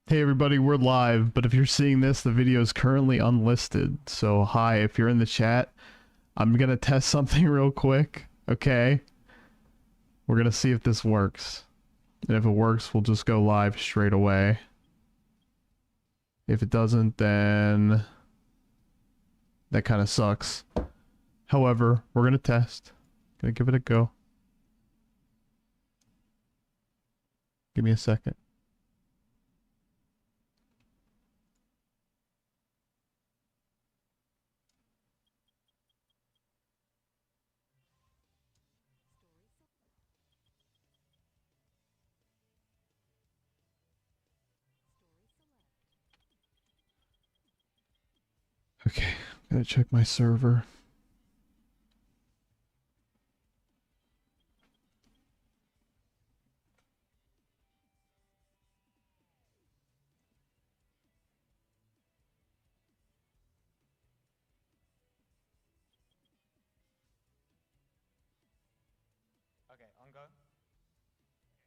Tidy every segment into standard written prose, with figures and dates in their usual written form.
Hey everybody, we're live, but if you're seeing this, the video is currently unlisted. So hi, if you're in the chat, I'm gonna test something real quick, okay? We're gonna see if this works. And if it works, we'll just go live straight away. If it doesn't, then that kind of sucks. However, we're gonna test. Gonna give it a go. Give me a second. Okay, gotta check my server. Okay, on go.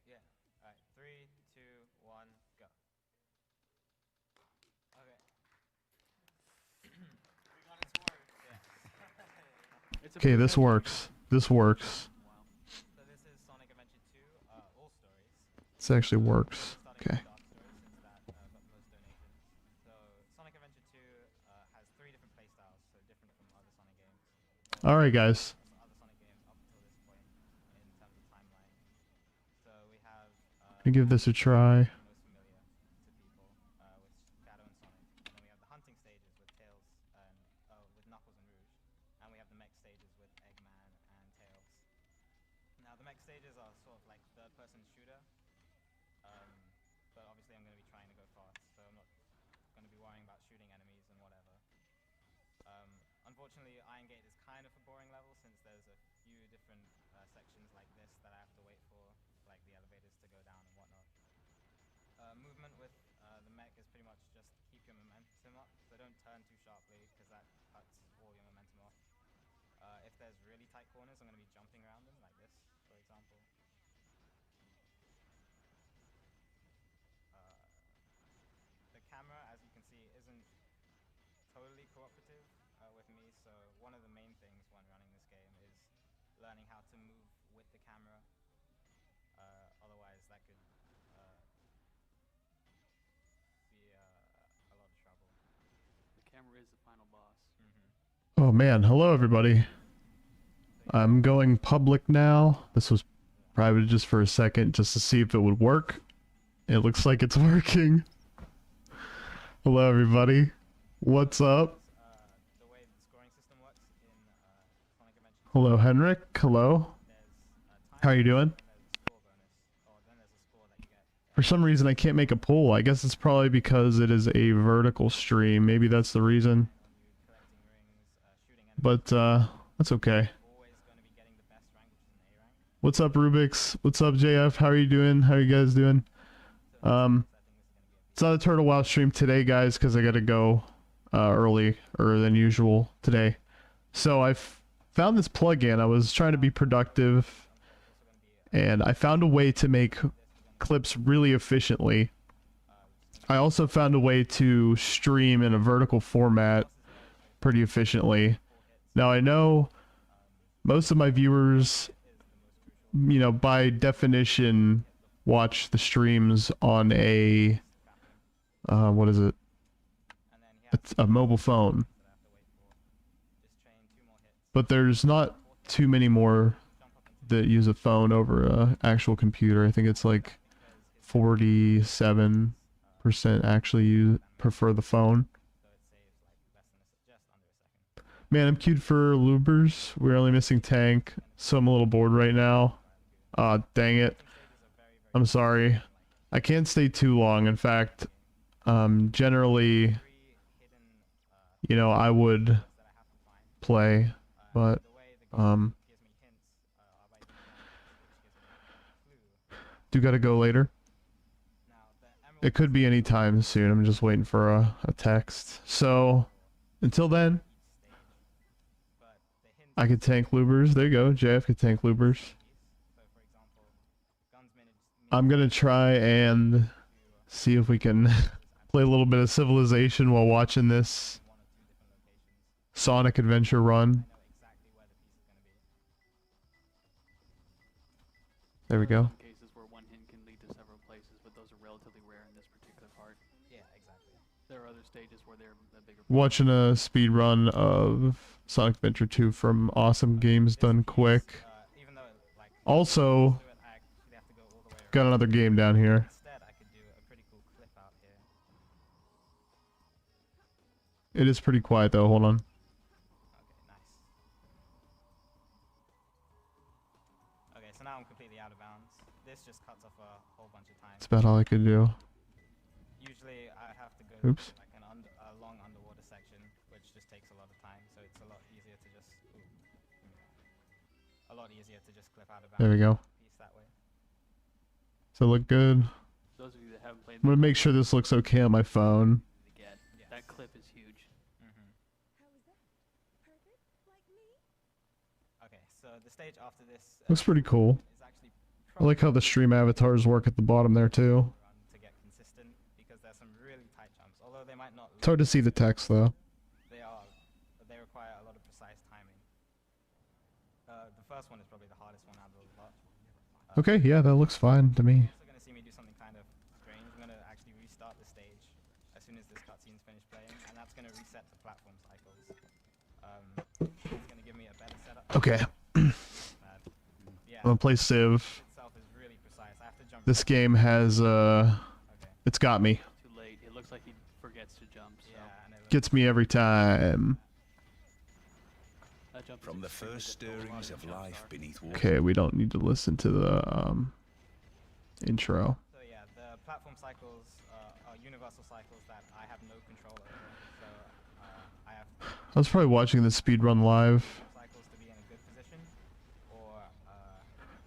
Yeah. Alright, 3, 2, 1, go. Okay. We got it to work. Yeah. Okay, this works. This works. Wow. So this is Sonic Adventure 2, all stories. This actually works. Okay. Starting with Dark Stories since that got the most donations. So Sonic Adventure 2 has 3 different playstyles, so different from other Sonic games. Alright guys. Other Sonic games up until this point in terms of timeline. So we have Gonna give this a try. most familiar to people with Shadow and Sonic. And then we have the hunting stages with Tails and with Knuckles and Rouge, and we have the mech stages with Eggman and Tails. Now the mech stages are sort of like third-person shooter, but obviously I'm going to be trying to go fast, so I'm not going to be worrying about shooting enemies and whatever. Unfortunately, Iron Gate is kind of a boring level since there's a few different sections like this that I have to wait for, like the elevators to go down and whatnot. Movement with the mech is pretty much just keep your momentum up, so don't turn too sharply because that cuts all your momentum off. If there's really tight corners, I'm going to be jumping around them like this, for example. The camera, as you can see, isn't totally cooperative with me, so one of the main things when running this game is learning how to move with the camera. Otherwise that could be a lot of trouble. The camera is the final boss. Oh man, hello everybody. I'm going public now. This was private just for a second, just to see if it would work. It looks like it's working. Hello everybody. What's up? The way the scoring system works in Sonic Adventure 2, Hello Henrik. Hello. there's How are you doing? and there's a score bonus, or then there's a score that you get. For some reason I can't make a poll. I guess it's probably because it is a vertical stream. Maybe that's the reason. Collecting rings, shooting enemies, But that's okay. always going to be getting the best rank, which is an A rank. What's up Rubik's? What's up JF? How are you doing? How are you guys doing? It's not a Turtle Wow stream today, guys, because I gotta go earlier than usual today. So I found this plugin. I was trying to be productive, and I found a way to make clips really efficiently. I also found a way to stream in a vertical format pretty efficiently. Now I know most of my viewers, you know, by definition, watch the streams on a what is it? It's a mobile phone. But there's not too many more that use a phone over a actual computer. I think it's like 47% actually prefer the phone. Man, I'm queued for Lubers. We're only missing Tank, so I'm a little bored right now. Dang it. I'm sorry. I can't stay too long. In fact, generally, you know, I would play, but, do gotta go later. It could be any time soon. I'm just waiting for a text. So, until then, I could tank Lubers. There you go. JF could tank Lubers. I'm gonna try and see if we can play a little bit of Civilization while watching this one or two different locations. Sonic Adventure run. I know exactly where the piece is going to be. There we There are go. some cases where one hint can lead to several places, but those are relatively rare in this particular part. Yeah, exactly. There are other stages where they're a bigger. Watching a speed run of Sonic Adventure 2 from Awesome Games This Done piece, Quick. even though like Also, to it, I actually have to go all the way around. got another game down here. Instead, I could do a pretty cool clip out here. It is pretty quiet though, hold on. Okay, nice. Okay, so now I'm completely out of bounds. This just cuts off a whole bunch of time. That's about all I could do. Usually, I have to go Oops. to like a long underwater section, which just takes a lot of time. So it's a lot easier to just clip out of bounds. There we go. Piece that way. Does it look good? Those of you that haven't played I'm gonna make sure this looks okay on my phone. get Yes. that clip is huge. Mm-hmm. Okay, so the stage after this Looks pretty cool. is actually I like how the stream avatars work at the bottom there too. run to get consistent because there's some really tight jumps. Although they might not It's hard to see the text though. they require a lot of precise timing. The first one is probably the hardest one out of the lot. Okay, yeah, that looks fine to me. You're also going to see me do something kind of strange. I'm going to actually restart the stage as soon as this cutscene's finished playing, and that's going to reset the platform cycles. It's going to give me a better setup. Okay, Yeah, I'm gonna play Civ. itself is really precise. I have to jump. This game has Okay. it's got me. Too late. It looks like he forgets to jump. So Yeah, and it looks Gets me every time. that jump is From the extremely first difficult. A lot stirrings of jumps life are. beneath water. Okay, we don't need to listen to the intro. So yeah, the platform cycles are universal cycles that I have no control over. So I have I was probably watching the speedrun live. cycles to be in a good position, or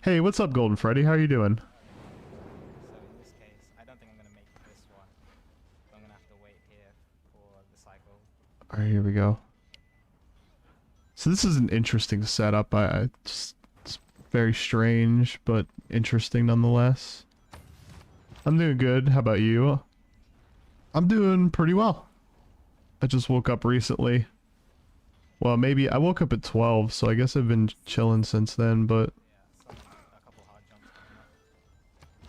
Hey, what's up, Golden Freddy? How are you doing? so in this case, I don't think I'm gonna make this one. So I'm gonna have to wait here for the cycle. All right, here we go. So this is an interesting setup. It's very strange, but interesting nonetheless. I'm doing good. How about you? I'm doing pretty well. I just woke up recently. Well, maybe I woke up at 12, so I guess I've been chilling since then, but Yeah, a couple hard jumps coming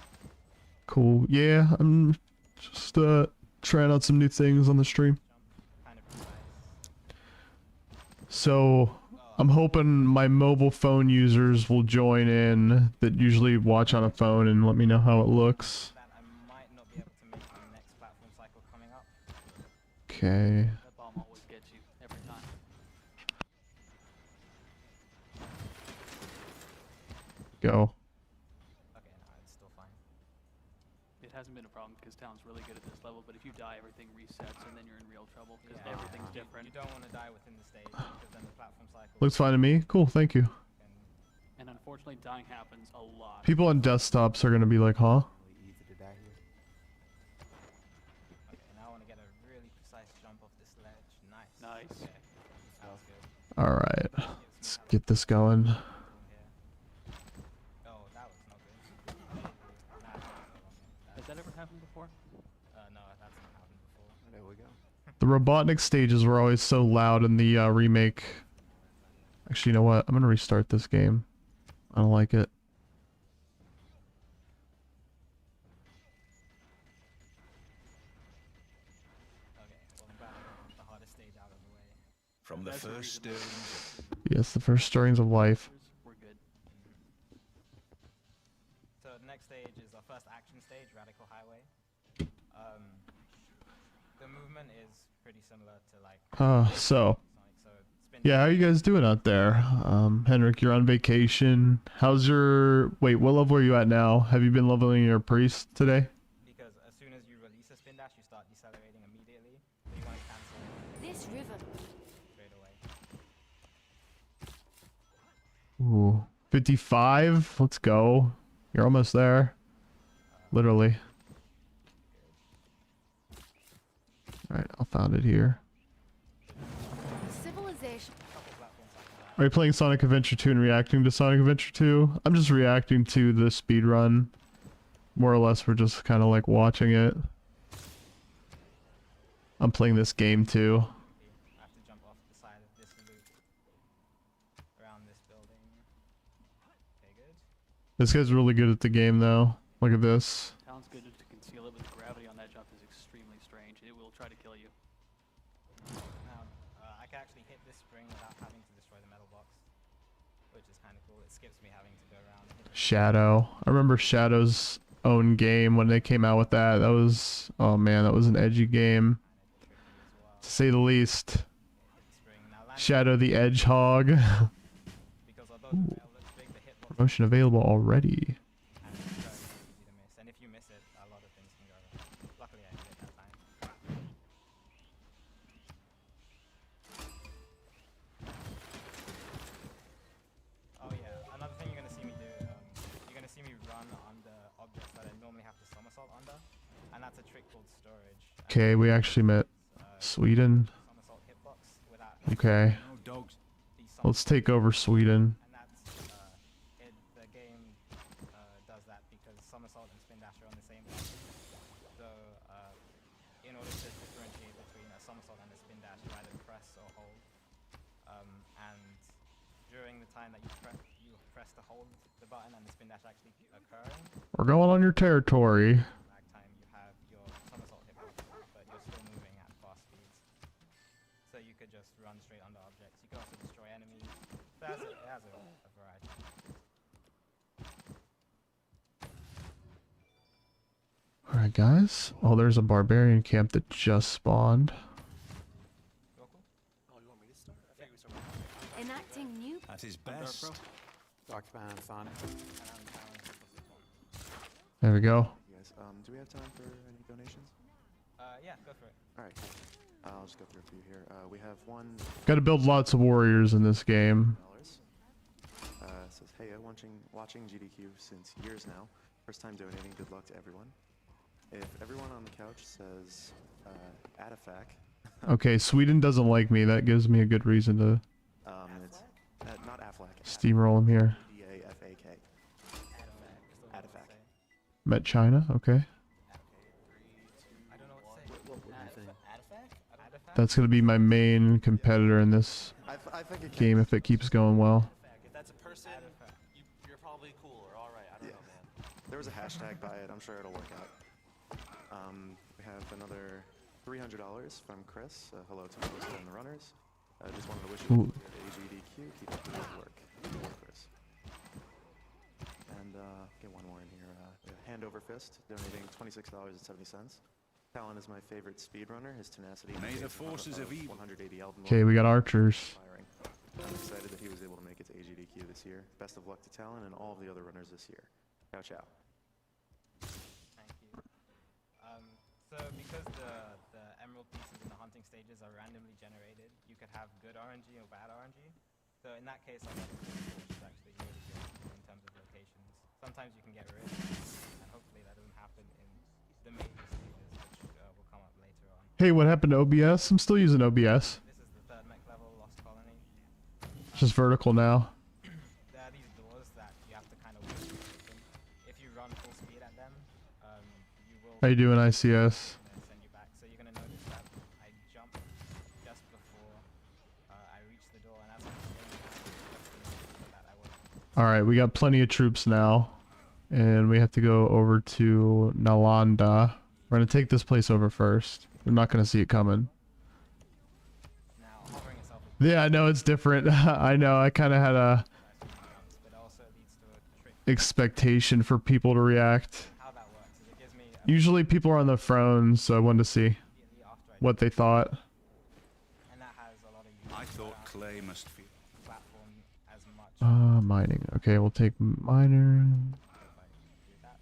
up. cool. Yeah, I'm just trying out some new things on the stream. Kind of precise. So I'm hoping my mobile phone users will join in that usually watch on a phone and let me know how it looks. That I might not be able to make the next platform cycle coming up. Okay. That bomb always gets you every time. Go. Okay, no, it's still fine. It hasn't been a problem because Town's really good at this level, but if you die, everything resets and then you're in real trouble because Yeah, everything's you- different. You don't want to die within the stage because then the platform cycle. Looks fine to me. Cool, thank you. can And unfortunately, dying happens a lot. People on desktops are gonna be like, huh? Really easy to die here. Okay, now I want to get a really precise jump off this ledge. Nice. Nice. Okay, that was good. Alright. Gives me Let's that get this going. little here. Oh, that was not good. Nah, that was so wrong. Has that ever happened before? No, that's not happened before. There we go. The Robotnik stages were always so loud in the remake. Actually, you know what? I'm gonna restart this game. I don't like it. Okay, well I'm back. The hardest stage out of the way. From the That's the first reason stirrings of Yes, the first stirrings of life. We're good. So the next stage is our first action stage, Radical Highway. The movement is pretty similar to like So Sonic. So spin. yeah, how are you guys doing out there? Henrik, you're on vacation. How's your wait, what level are you at now? Have you been leveling your priest today? Because as soon as you release a spin dash, you start decelerating immediately. So you want to cancel This river. straight away. Ooh. 55? Let's go. You're almost there. Literally. Alright, I'll found it here. Civilization. Couple platform cycles. Are you playing Sonic Adventure 2 and reacting to Sonic Adventure 2? I'm just reacting to the speedrun. more or less we're just kind of like watching it. I'm playing this game too. I have to jump off the side of this loop around this building. Okay, good. This guy's really good at the game though. Look at this. Talon's good to conceal it, but the gravity on that jump is extremely strange. It will try to kill you. Now, I can actually hit this spring without having to destroy the metal box, which is kind of cool. It skips me having to go around and hit the Shadow. I remember Shadow's own game when they came out with that. That was, oh man, that was an edgy game, tricky as well. to say the least. Hit the spring. Now, landing Shadow the Edgehog. because although the rail looks big, the hitbox Promotion available already. and it's very easy to miss. And if you miss it, a lot of things can go wrong. Luckily, I hit it that time. Oh yeah, another thing you're gonna see me do, you're gonna see me run under objects that I normally have to somersault under, and that's a trick called storage. And Okay, we actually met Sweden. somersault hitbox without Okay, No dogs. these let's take over Sweden. and that's the game does that because somersault and spin dash are on the same block. So in order to differentiate between a somersault and a spin dash, you either press or hold. And during the time that you press to hold the button and the spin dash actually occurring, We're going on your territory. lag time you have your somersault hitbox, but you're still moving at fast speeds. So you could just run straight under objects. You can also destroy enemies. It has a variety. Alright guys. Oh, there's a barbarian camp that just spawned. Real cool. Oh, you want me to start? I think we start. Enacting new At his best. Darkman, Sonic. And I'm There we go. Yes. Do we have time for any donations? yeah, go for it. All right. I'll just go through a few here. We have Gotta build lots of warriors in this game. $1. Says, hey, watching GDQ since years now. First time donating. Good luck to everyone. If everyone on the couch says, Adafac, Okay, Sweden doesn't like me. That gives me a good reason to it's not Affleck. steamroll him here. D-A-F-A-K. Adafac. Met China. Okay. I don't know what to say. What do you think? Artifact? That's gonna be my main competitor in this I think it game if it keeps going well. If that's a person, you're probably cool or alright. I don't know, man. There was a hashtag by it. I'm sure it'll work out. We have another $300 from Chris. Hello to most and the runners. I just wanted to wish you Ooh. good AGDQ. Keep up the good work. Good work, Chris. And get one more in here. Hand over fist, donating $26.70. Talon is my favorite speedrunner. His tenacity. May the indicates forces of evil. 180 album. Okay, we got archers. Inspiring. I'm excited that he was able to make it to AGDQ this year. Best of luck to Talon and all of the other runners this year. Ciao, ciao. Thank you. So because the emerald pieces in the hunting stages are randomly generated, you could have good RNG or bad RNG. So in that case, I got the which is actually really good in terms of locations. Sometimes you can get rid, and hopefully that doesn't happen in the major stages, which will come up later on. Hey, what happened to OBS? I'm still using OBS. This is the third mech level, Lost Colony. It's just vertical now. There are these doors that you have to kind of work to open. If you run full speed at them, you will How you doing, ICS? send you back. So you're gonna notice that I jumped just before I reached the door, and as I'm getting that I was Alright, we got plenty of troops now. And we have to go over to Nalanda. We're gonna take this place over first. We're not gonna see it coming. now hovering itself is Yeah, I know it's different. I know, I kinda had a but it also leads to a trick. expectation for people to react. How that works is it gives me Usually people are on their phones, so I wanted to see immediately after I what they thought. and that has a lot of use I thought around clay must feel. the platform as much. Mining. Okay, we'll take miner. If I do that.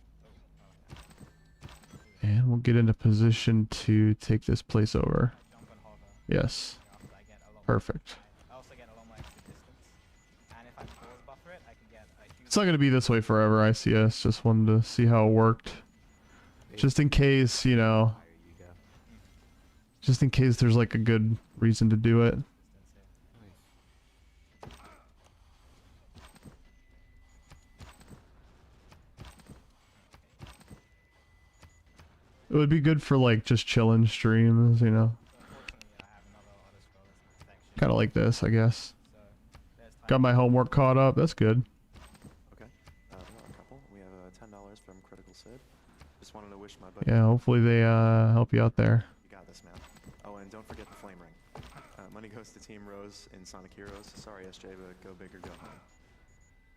And we'll get into position to take this place over. Jump and hover Yes. after I get a lot more Perfect. I also get a lot more extra distance. And if I pause buffer it, I can get a huge It's not gonna be this way forever, ICS. Just wanted to see how it worked. Just in case, you know. Just in case there's like a good reason to do it. distance here. It would be good for like just chilling streams, you know. So unfortunately, I have another auto-scroller section. Kind of like this, I guess. So there's time. Got my homework caught up. That's good. Okay. We got a couple. We have $10 from Critical Sid. Just wanted to wish my buddy. Yeah, hopefully they help you out there. You got this, man. Oh, and don't forget the flame ring. Money goes to Team Rose in Sonic Heroes. Sorry, SJ, but go big or go home.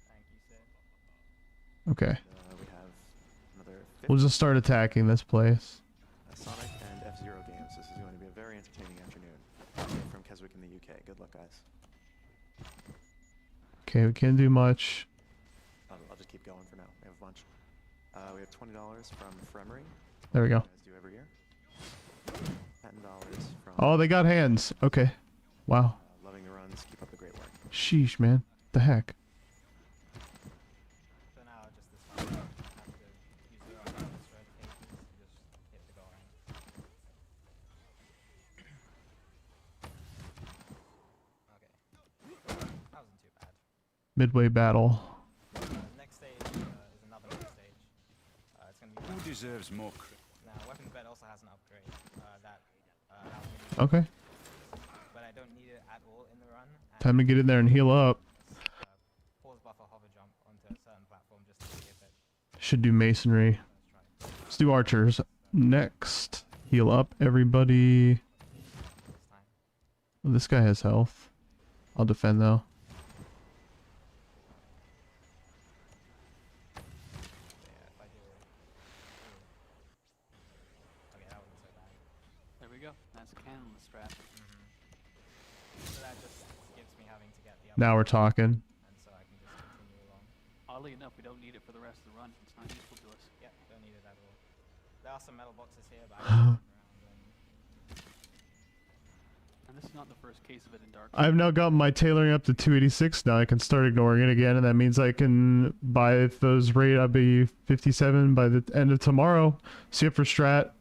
Thank you, Sid. Okay. We have another 50 We'll just start attacking this place. Sonic and F-Zero games. This is going to be a very entertaining afternoon. From Keswick in the UK. Good luck, guys. Okay, we can't do much. I'll just keep going for now. We have a bunch. We have $20 from Fremery. There we go. As do every year. $10 from Oh, they got hands. Okay. Wow. Loving the Runs. Keep up the great work. Sheesh, man. The heck. So now just this one. Have to use your own destroy the cases. Just hit the goal ring. Okay. That wasn't too bad. Midway battle. Next stage is another mid stage. It's going to be Who deserves more now. Weapons bed also has an upgrade that allows me to, Okay. but I don't need it at all in the run. And Time to get in there and heal up. pause buffer hover jump onto a certain platform just to skip it. Should do masonry. Let's try it Let's do archers. Next. Heal up, everybody. this time. Oh, this guy has health. I'll defend though. So yeah, if I do it. Okay, that wasn't so bad. There we go. That's cannon strat. So that just skips me having to get the Now we're talking. and so I can just continue along. Oddly enough, we don't need it for the rest of the run. It's not useful to us. Yep, don't need it at all. There are some metal boxes here, but I can walk around and And this is not the first case of it in Dark. I've now got my tailoring up to 286. Now I can start ignoring it again, and that means I can buy those rate. I'll be 57 by the end of tomorrow. See you for strat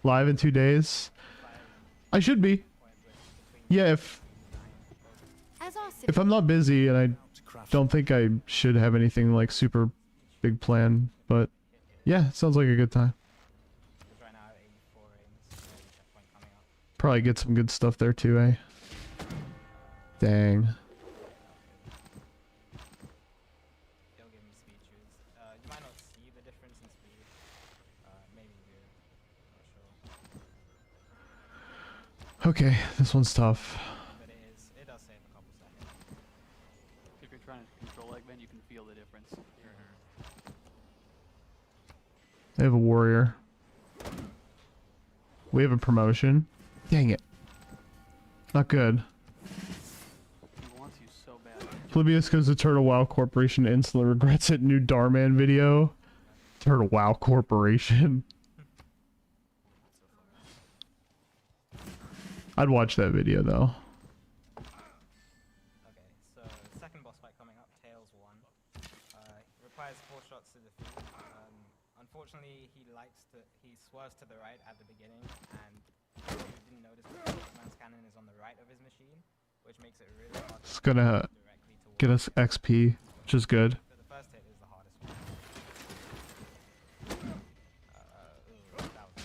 live in 2 days. I should be. Yeah, As our if I'm not busy, and I don't think I should have anything like super big plan, but yeah, it sounds like a good time. because right now I have 84 rings, so checkpoint coming up. Probably get some good stuff there too, eh? Dang. It'll give me speed shoes. You might not see the difference in speed. Maybe you do. Not sure. Okay, this one's tough. But it does save a couple seconds. If you're trying to control Eggman, you can feel the difference. They have a warrior. We have a promotion. Dang it. Not good. He wants you so bad. Polybius goes to Turtle Wow Corporation and instantly regrets it. New Darman video. Turtle Wow Corporation. I'd watch that video though. Okay, so second boss fight coming up, Tails 1. Requires 4 shots to defeat. Unfortunately, he swerves to the right at the beginning, and if you didn't notice, Man's cannon is on the right of his machine, which makes it really hard to It's gonna directly towards. get us XP, which is good. So the first hit is the hardest one. That was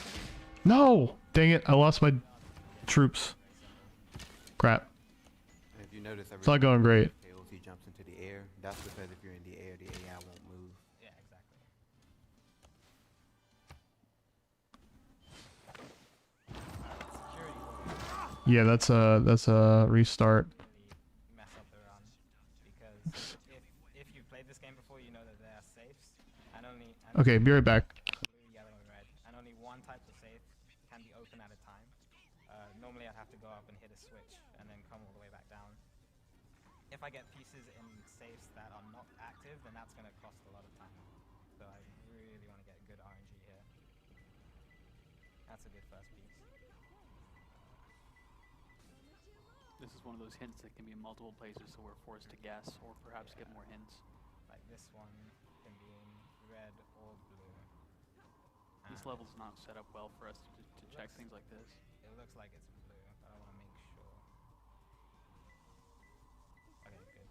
No! Dang it, I lost my troops. Crap. And if you notice, It's not going great. if he jumps into the air, that's because if you're in the air, the AI won't move. yeah, exactly. Security Yeah, that's a restart. really mess up the run because if you've played this game before, you know that there are safes and Okay, be right back. blue, yellow, and red, and only one type of safe can be open at a time. Normally, I'd have to go up and hit a switch and then come all the way back down. If I get pieces in safes that are not active, then that's going to cost a lot of time. So I really want to get good RNG here. That's a good first piece. This is one of those hints that can be in multiple places, so we're forced to guess or perhaps get more hints. Like this one can be in red or blue. This And level's not set up well for us to check things like this. it looks like it's blue, but I want to make sure. Okay, good.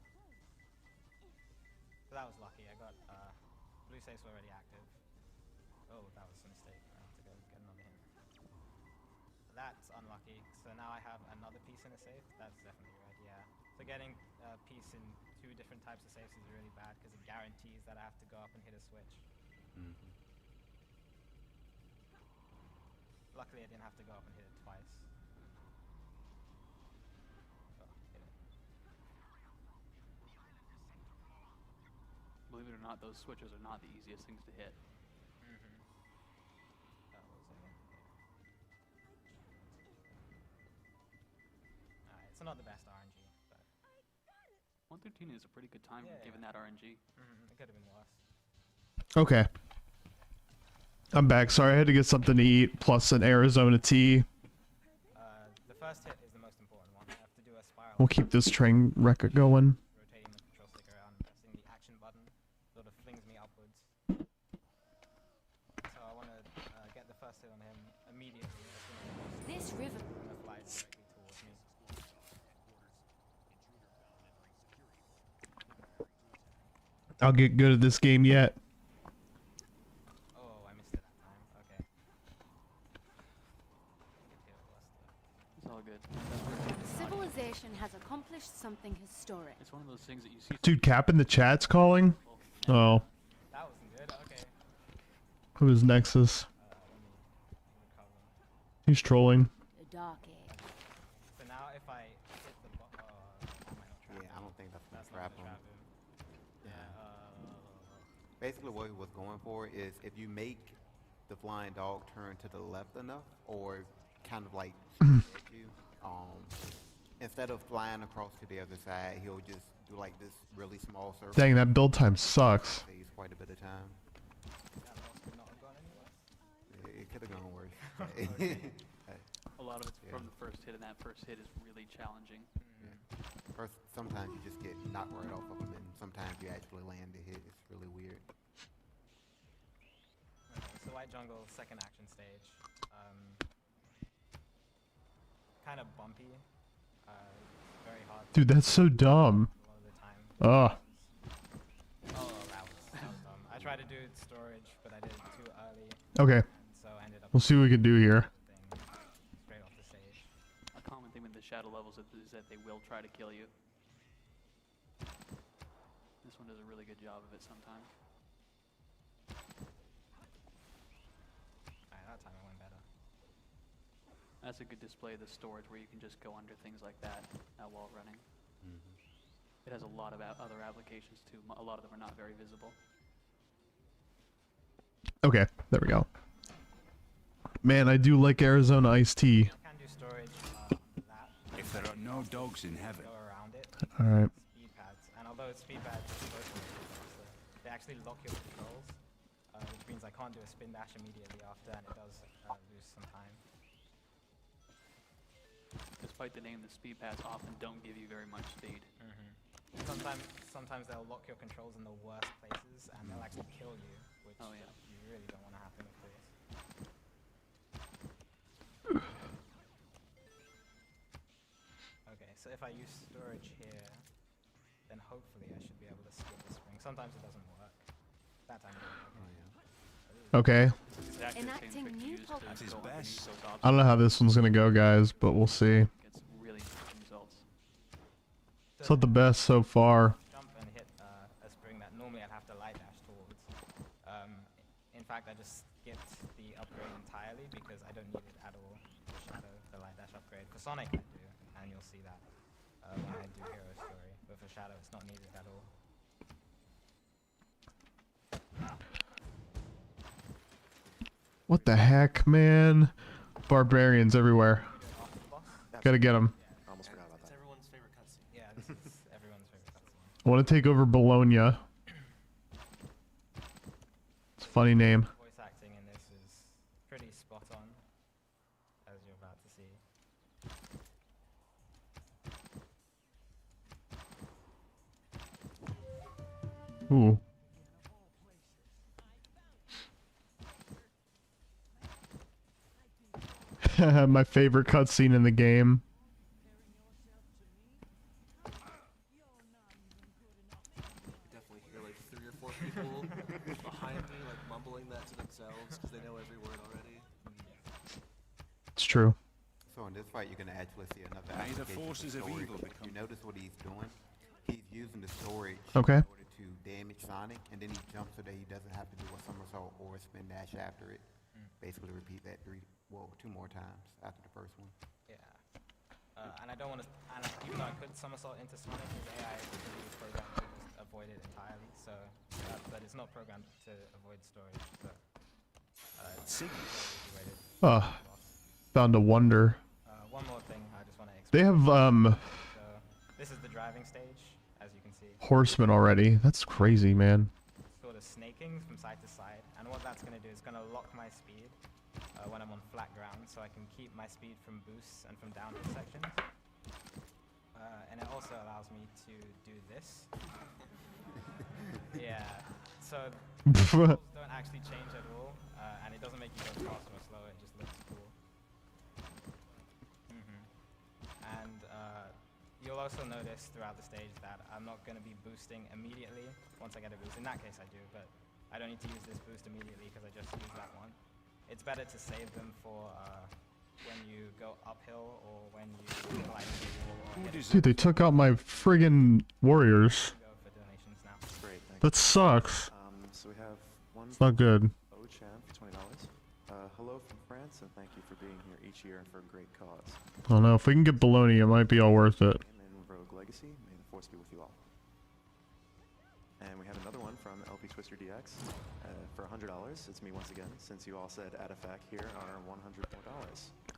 So that was lucky. I got blue safes were already active. Oh, that was a mistake. I have to go get another that's unlucky. So now I have another piece in a safe. That's definitely red, yeah. So getting a piece in 2 different types of safes is really bad because it guarantees that I have to go up and hit a switch. Luckily, I didn't have to go up and hit it twice. Oh, hit it. Believe it or not, those switches are not the easiest things to hit. That was it. Alright, it's not the best RNG, but 113 is a pretty good time Yeah, given yeah. that RNG. it could have been worse. Okay. I'm back. Sorry, I had to get something to eat, plus an Arizona tea. The first hit is the most important one. I have to do a spiral. We'll keep this train record going. Rotating the control stick around and pressing the action button sort of flings me upwards. So I want to get the first hit on him immediately. As soon as possible. This river. I'm going to fly directly towards me. I'll get good at this game yet. Oh, I missed it that time. Okay. It's all good. Civilization has accomplished something historic. It's one of those things that you see. Dude, Cap in the chat's calling. Oh, That wasn't good. Okay. who is Nexus? Let me recover. He's trolling. The dark age. So now if I hit the I might not trap Yeah, I him. don't think that's gonna That's not trap gonna him. trap him. Yeah. Basically, what he was going for is if you make the flying dog turn to the left enough, or kind of like at you, instead of flying across to the other side, he'll just do like this really small circle. Dang, that build time sucks. Saves quite a bit of time. That loss could not have gone anywhere. It could have gone worse. A lot of it's Yeah. from the first hit, and that first hit is really challenging. First, sometimes you just get knocked right off of him, and sometimes you actually land the hit. It's really weird. Okay, so White Jungle, second action stage. Kind of bumpy. Very hard. Dude, that's so dumb. A lot of the time. Ugh. Oh, that was dumb. I tried to do storage, but I did it too early, Okay, and so I ended up we'll see what we can do here. thing straight off the stage. A common thing with the shadow levels is that they will try to kill you. This one does a really good job of it sometimes. Alright, that time it went better. That's a good display of the storage where you can just go under things like that while running. It has a lot of other applications too. A lot of them are not very visible. Okay, there we go. Man, I do like Arizona iced tea. I can do storage that. If there are no dogs in heaven, Go around it. Alright. Speed pads, and although it's speed pads, it's supposed to be faster, they actually lock your controls, which means I can't do a spin dash immediately after, and it does lose some time. Despite the name, the speed pads often don't give you very much speed. Sometimes they'll lock your controls in the worst places, and they'll actually kill you, which Oh, yeah. you really don't want to happen, of course. Okay, so if I use storage here, then hopefully I should be able to skip the spring. Sometimes it doesn't work. That time it didn't work. Okay. It's actually the same Enacting trick to new use to policy. At his go underneath best. those I don't know how this one's gonna go, guys, but we'll see. Gets really interesting results. It's not the best so far. Jump and hit a spring that normally I'd have to light dash towards. In fact, I just skipped the upgrade entirely because I don't need it at all. For Shadow, the light dash upgrade. For Sonic, I do, and you'll see that when I do Hero Story. But for Shadow, it's not needed at all. What the heck, man? Barbarians everywhere. We do it after the boss. Gotta get them. I almost forgot about It's that. everyone's favorite cutscene. Yeah, this is everyone's favorite cutscene. I want to take over Bologna. It's a funny name. Voice acting in this is pretty spot on, as you're about to see. Ooh. My favorite cutscene in the game. You definitely hear like 3 or 4 people behind me like mumbling that to themselves because they know every word already. It's true. this fight, you're gonna actually see another May the application forces of storage. evil If become- you notice what he's doing, he's using the storage Okay. in order to damage Sonic, and then he jumps so that he doesn't have to do a somersault or a spin dash after it. Basically repeat that two more times after the first one. Yeah. And I don't want to, even though I could somersault into Sonic, his AI is programmed to just avoid it entirely, so, but it's not programmed to avoid storage, so, it's Signal. easy-weighted Ah, loss. found a wonder. One more thing I just want to They explain. have So, this is the driving stage, as you can see. horsemen already. That's crazy, man. Sort of snaking from side to side, and what that's going to do is going to lock my speed when I'm on flat ground, so I can keep my speed from boosts and from downhill sections. And it also allows me to do this. Yeah, so the don't actually change at all, and it doesn't make you go faster or slower, it just looks cool. And you'll also notice throughout the stage that I'm not going to be boosting immediately once I get a boost. In that case I do, but I don't need to use this boost immediately because I just used that one. It's better to save them for when you go uphill or when you climb the wall or hit a Dude, they took out my friggin' warriors. go for donations now. Great, thank That sucks. you. So we have one It's not good. Ochan for $20. Hello from France, and thank you for being here each year and for a great cause. I don't know. If we can get baloney, it might be all worth it. In Rogue Legacy, may the force be with you all. And we have another one from LP Twister DX for $100. It's me once again, since you all said Artifact here are $100 more.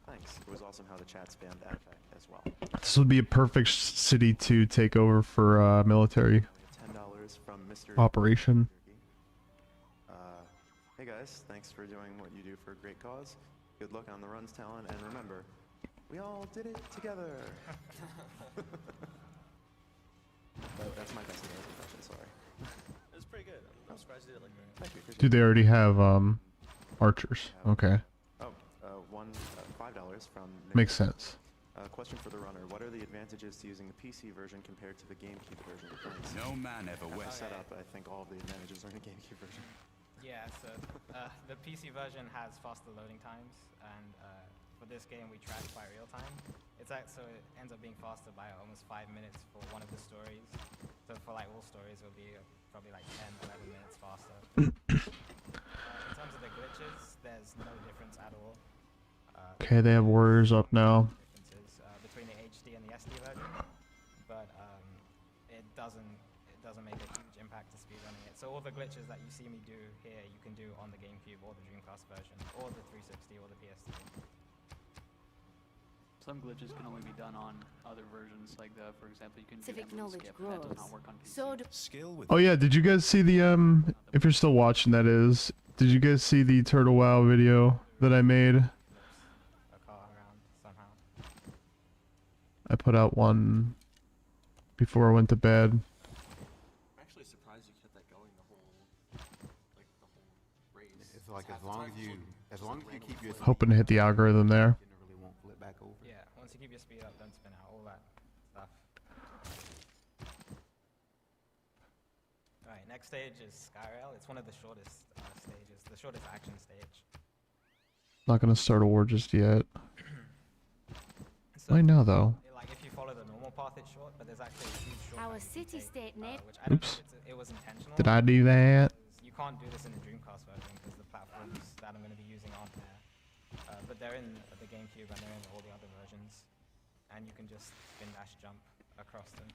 Thanks. It was awesome how the chat spammed Artifact as well. This would be a perfect city to take over for military We have $10 from Mr. operation. Hey guys, thanks for doing what you do for a great cause. Good luck on the runs, Talon, and remember, we all did it together. That's my best of those impression, sorry. It's pretty good. I'm surprised you did it like that. Thank you. appreciate Dude, they already have archers. Okay, it. Oh, $5 from Nick. makes sense. Question for the runner. What are the advantages to using the PC version compared to the GameCube version? Thanks. No man ever After wept. setup, I think all of the advantages are in the GameCube version. Yeah, so the PC version has faster loading times, and for this game we track by real time. So it ends up being faster by almost 5 minutes for one of the stories. So for like all stories, it'll be probably like 10, 11 minutes faster. In terms of the glitches, there's no difference at all. Okay, they have warriors up now. Differences between the HD and the SD version, but it doesn't make a huge impact to speedrunning it. So all the glitches that you see me do here, you can do on the GameCube or the Dreamcast version, or the 360 or the PS3. Some glitches can only be done on other versions, like for example, you can do Civic Emerald knowledge skip, and that does grows. not work on PC. So do Skill with Oh yeah, did you guys see the if you're still watching, that is, did you guys see the Turtle Wow video that I made? A car around somehow. I put out one before I went to bed. I'm actually surprised you kept that going the whole race. It's like as long as you keep your Hoping to hit the algorithm there. generally won't flip back over. Yeah, once you keep your speed up, don't spin out, all that stuff. Alright, next stage is Skyrail. It's one of the shortest stages, the shortest action stage. Not gonna start a war just yet. So, I know though. like if you follow the normal path, it's short, but there's actually a huge shortcut Our you can city-state take, net. which I don't Oops. think it was intentional. Did I do that? Because you can't do this in the Dreamcast version because the platforms that I'm going to be using aren't there. But they're in the GameCube and they're in all the other versions. And you can just spin dash jump across them.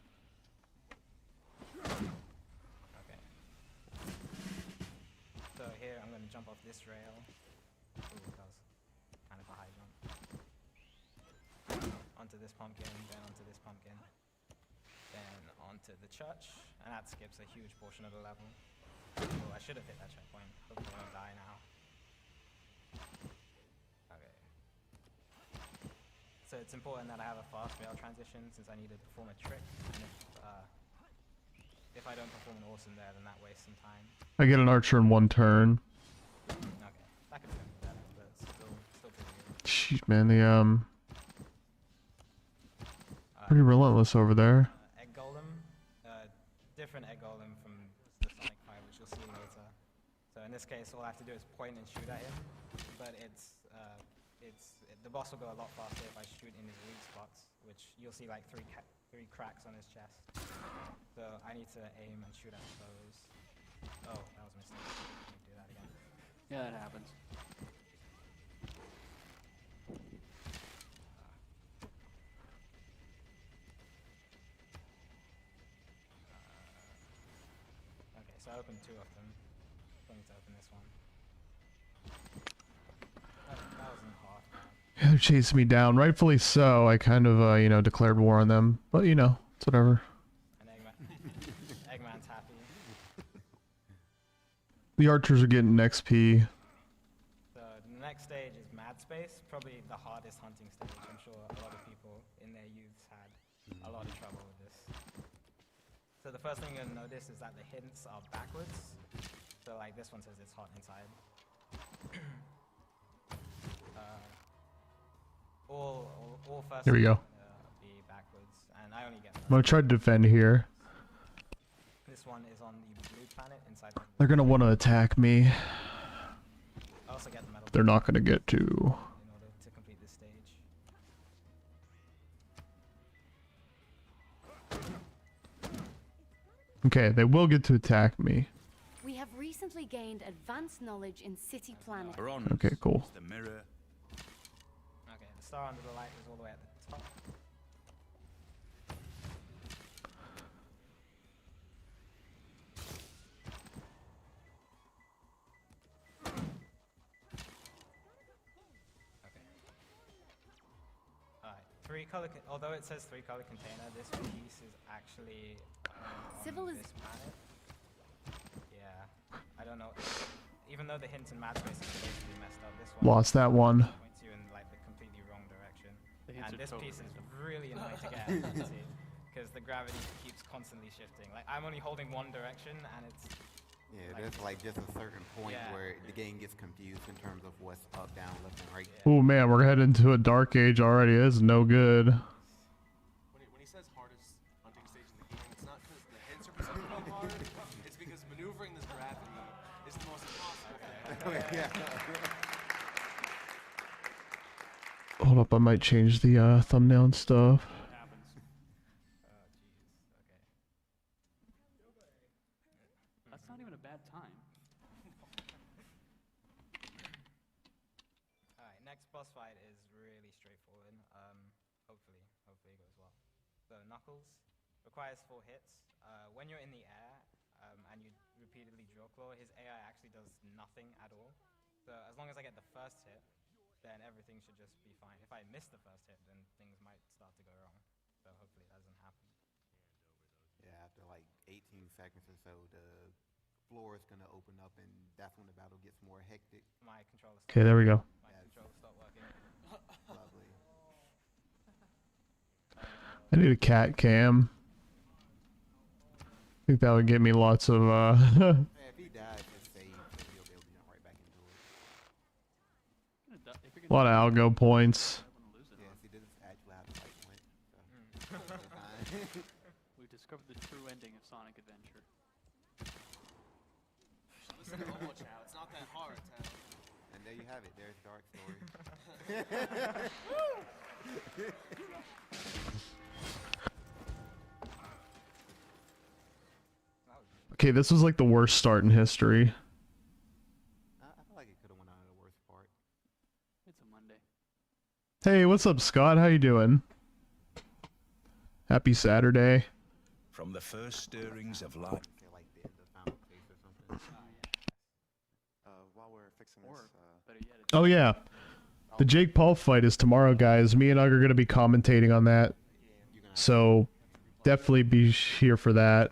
Okay. So here I'm going to jump off this rail. Ooh, that was kind of a high jump. Onto this pumpkin, then onto this pumpkin. Then onto the church. And that skips a huge portion of the level. Oh, I should have hit that checkpoint. Hopefully I won't die now. Okay. So it's important that I have a fast rail transition since I need to perform a trick. And if I don't perform an awesome there, then that wastes some time. I get an archer in one turn. Okay, that could have been better, but still pretty good. Jeez, man, they pretty relentless over there. Egg Golem, different Egg Golem from the Sonic fight, which you'll see later. So in this case, all I have to do is point and shoot at him, but it's the boss will go a lot faster if I shoot in his weak spots, which you'll see like three cracks on his chest. So I need to aim and shoot at those. Oh, that was a mistake. Let me do that again. Yeah, that happens. Okay, so I opened two of them. I need to open this one. That wasn't hard, man. Yeah, they're chasing me down, rightfully so. I kind of, you know, declared war on them, but you know, it's whatever. And Eggman's happy. The archers are getting XP. So the next stage is Mad Space, probably the hardest hunting stage. I'm sure a lot of people in their youths had a lot of trouble with this. So the first thing you'll notice is that the hints are backwards. So like this one says it's hot inside. All first Here we go. be backwards, and I only get I'm gonna try to defend here. this one is on the blue planet inside. The They're gonna want to attack me. I also get the metal They're not gonna get to. in order to complete this stage. Okay, they will get to attack me. We have recently gained advanced knowledge in City Planet. Bronze Okay, cool. is the mirror. Okay, the star under the light is all the way at the top. Okay. Alright, although it says three-color container, this piece is actually on Civilis- this planet. Yeah, I don't know. Even though the hints in Mad Space is basically messed up, this one Lost that one. points you in like the completely wrong direction. The hints And are this totally piece is random. really annoying to get, because the gravity keeps constantly shifting. Like I'm only holding one direction, and it's Yeah, Like- there's like just a certain point Yeah. where the game gets confused in terms of what's up, down, left, and right. Oh man, we're heading to a dark age already. This is no good. When he says hardest hunting stage in the game, it's not because the hints are particularly hard. It's because maneuvering this gravity is the most impossible thing. Hold up, I might change the thumbnail and stuff. It happens. oh jeez. Okay. That's not even a bad time. Alright, next boss fight is really straightforward. Hopefully it goes well. So Knuckles requires 4 hits. When you're in the air and you repeatedly drill claw, his AI actually does nothing at all. So as long as I get the first hit, then everything should just be fine. If I miss the first hit, then things might start to go wrong. So hopefully that doesn't happen. Yeah, after like 18 seconds or so, the floor is gonna open up, and that's when the battle gets more hectic. My controller Okay, there we go. My controller stopped working. Lovely. I need a cat cam. I think that would get me lots of Yeah, if he dies, just save, so he'll be able to jump right back into it. If you're a lot of algo points. gonna lose it, Yes, he does actually have a fight point. So it's fine. we've discovered the true ending of Sonic Adventure. Listen to Momo Chow, it's not that hard, Tal. And there you have it. There's Dark Story. Okay, this was like the worst start in history. I feel like it could have went out of the worst part. It's a Monday. Hey, what's up, Scott? How you doing? Happy Saturday. From the first stirrings of life. I feel like the final face or something. While we're fixing Or, this, better yet, it's Oh yeah, the Jake Paul fight is tomorrow, guys. Me and Ugg are gonna be commentating on that, You're gonna so definitely be here for that.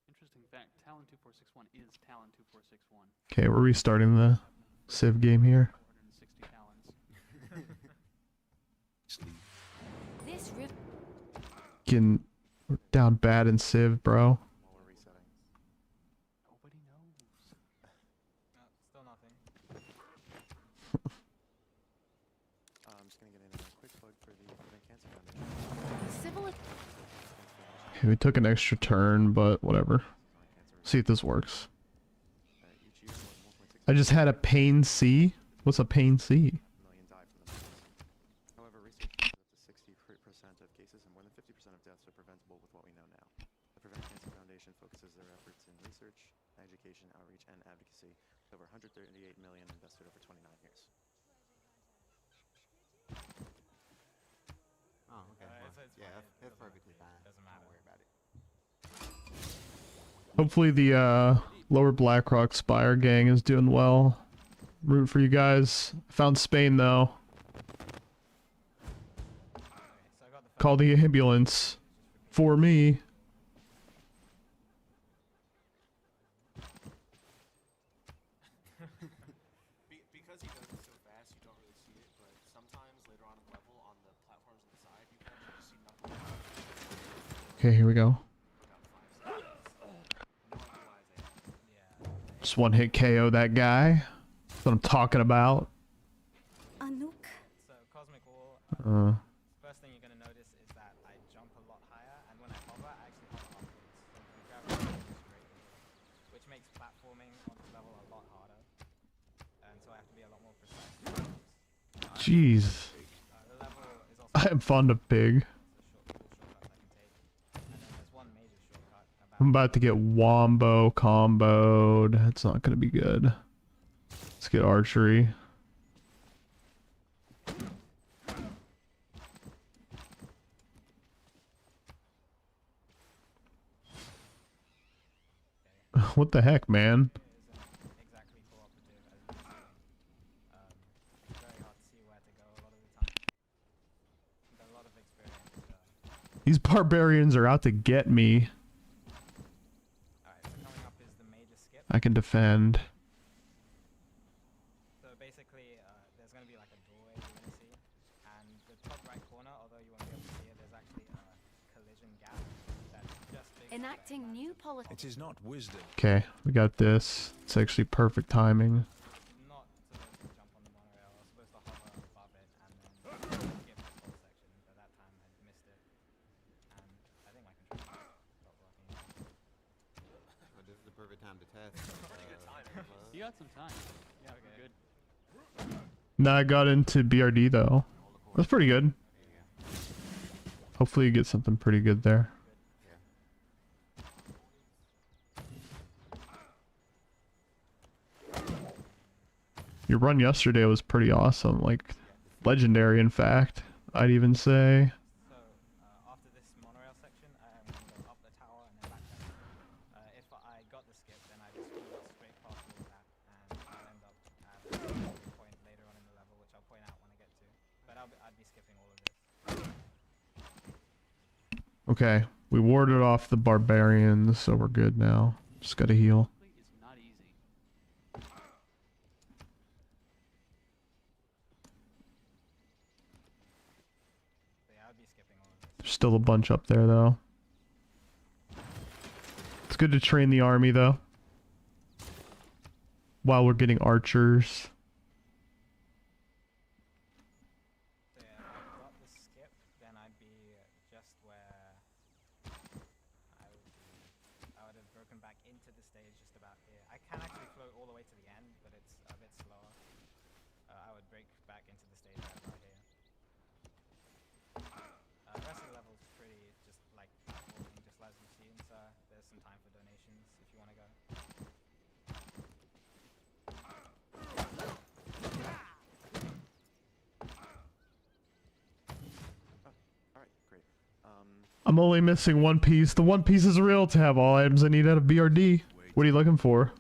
interesting fact. Talon 2461 is Talon 2461. Okay, we're restarting the Civ game here. 460 Talons. Sleep. This river Getting down bad in Civ, bro. while we're resetting. Nobody knows. No, still nothing. I'm just gonna get in a quick plug for the Living Cancer Foundation. civil Okay, we took an extra turn, but whatever. Cancer See if this works. Each year, more than 1.6 I just had a pain C. What's a pain C? million die from the virus. However, research shows up to 60% of cases and more than 50% of deaths are preventable with what we know now. The Prevent Cancer Foundation focuses their efforts in research, education, outreach, and advocacy with over 138 million invested over 29 years. Oh, okay. It's Yeah, fine. that's perfectly fine. Doesn't Don't matter. worry about it. Hopefully the Lower Blackrock Spire gang is doing well. Root for you guys. Found Spain though. Okay, so I got the Call the ambulance for me. Because he does it so fast, you don't really see it. But sometimes later on in the level, on the platforms on the side, you can actually just see nothing. Okay, here we go. About 5 seconds. No idea why they. Yeah. Just one hit KO that guy. That's what I'm talking about. Anouk. So Cosmic Wall. First thing you're gonna notice is that I jump a lot higher, and when I hover, I actually hover upwards. So the gravity goes straight into it, which makes platforming on this level a lot harder. And so I have to be a lot more precise. Jeez. The level is also I am fond of Pig. cool shortcuts I can take. And then there's one major shortcut about I'm about to get Wombo comboed. That's not gonna be good. Let's get archery. What the heck, man? isn't exactly cooperative as you can see. It's very hard to see where to go a lot of the time. Got a lot of experience. These barbarians are out to get me. Alright, so coming up is the major skip. I can defend. So basically, there's going to be like a doorway you're going to see, and the top right corner, although you won't be able to see it, there's actually a collision gap that's just big enough to Enacting advance new it. policy. It is not wisdom. Okay, we got this. It's actually perfect timing. Not supposed to jump on the monorail, I was supposed to hover above it and then skip this whole section, but that time I missed it. And I think my controller stopped working. Oh, this is the perfect time to test. You got some time. Yeah, Okay. we're good. Now I got into BRD though. That's pretty good. Hopefully you get something pretty good there. Your run yesterday was pretty awesome, like legendary in fact, I'd even say. So, after this monorail section, I am going to go up the tower and then back down. If I got the skip, then I just go straight past all of that, and I'll end up at a point later on in the level, which I'll point out when I get to. But I'd be skipping all of this. Okay, we warded off the barbarians, so we're good now. Just gotta heal. It's not easy. So yeah, I'd be skipping all of this. There's still a bunch up there though. It's good to train the army though. While we're getting archers. So yeah, if I got the skip, then I'd be just where I would have broken back into the stage just about here. I can actually float all the way to the end, but it's a bit slower. I would break back into the stage right about here. The rest of the level is pretty just like platforming, just as you've seen, so there's some time for donations if you want to go. Alright, great. I'm only missing one piece. The one piece is real to have all items I need out of BRD. What are you looking for?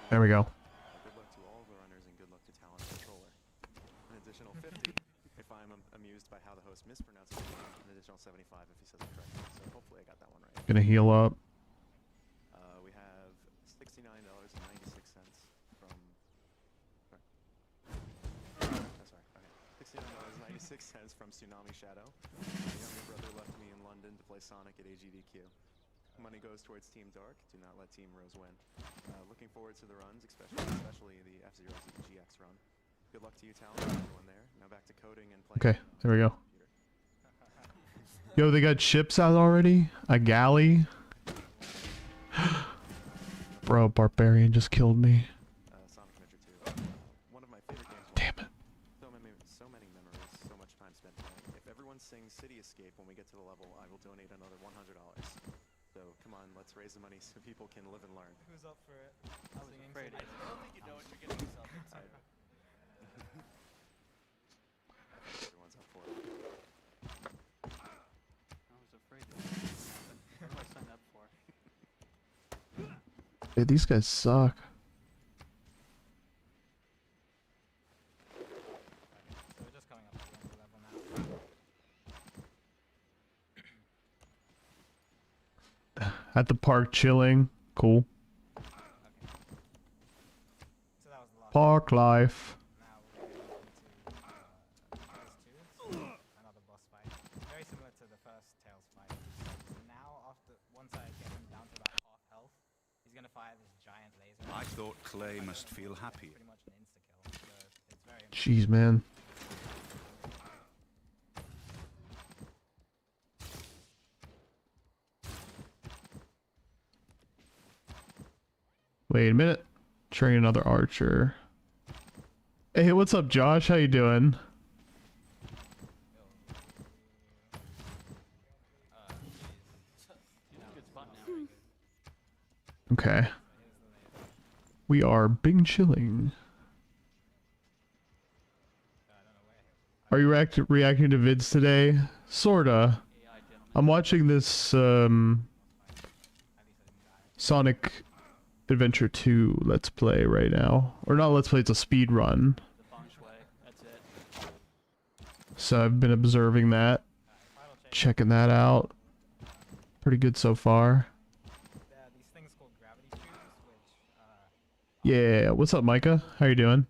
There we go. Good luck to all the runners and good luck to Talon Controller. An additional 50 if I'm amused by how the host mispronounces it, an additional 75 if he says it correctly. So hopefully I got that one right. Gonna heal up. We have $69.96 from. Sorry. Oh, sorry. Okay. $69.96 from Tsunami Shadow. My younger brother left me in London to play Sonic at AGDQ. Money goes towards Team Dark. Do not let Team Rose win. Looking forward to the runs, especially the F-Zero GX run. Good luck to you, Talon, everyone there. Now back to coding and playing. Okay, there we go. Computer. Yo, they got ships out already? A galley? Bro, Barbarian just killed me. Sonic Adventure 2. One of my favorite games. Damn it. So many memories, so much time spent playing. If everyone sings City Escape when we get to the level, I will donate another $100. So come on, let's raise the money so people can live and learn. Who's up for it? I was afraid. I don't think you know what you're getting yourself into. Everyone's up for it. I was afraid. What do I sign up for? Dude, these guys suck. So we're just coming up to the end of the level now. At the park chilling. Cool. Okay. So that was the last Park life. Now we're going into phase 2, another boss fight. Very similar to the first Tails fight. So now, once I get him down to about half health, he's gonna fire this giant laser. I thought Clay must feel happier. Pretty much an insta-kill. So it's very Jeez, man. Wait a minute. Train another archer. Hey, what's up, Josh? How you doing? He's in a good spot now. Okay. We are bing chilling. Are you reacting to vids today? Sorta. AI gentleman. I'm watching this Sonic Adventure 2 Let's Play right now. Or not Let's Play, it's a speed run. The feng shui. That's it. So I've been observing that. Checking that out. Pretty good so far. There are these things called gravity tubes, which Yeah, what's up, Micah? How you doing?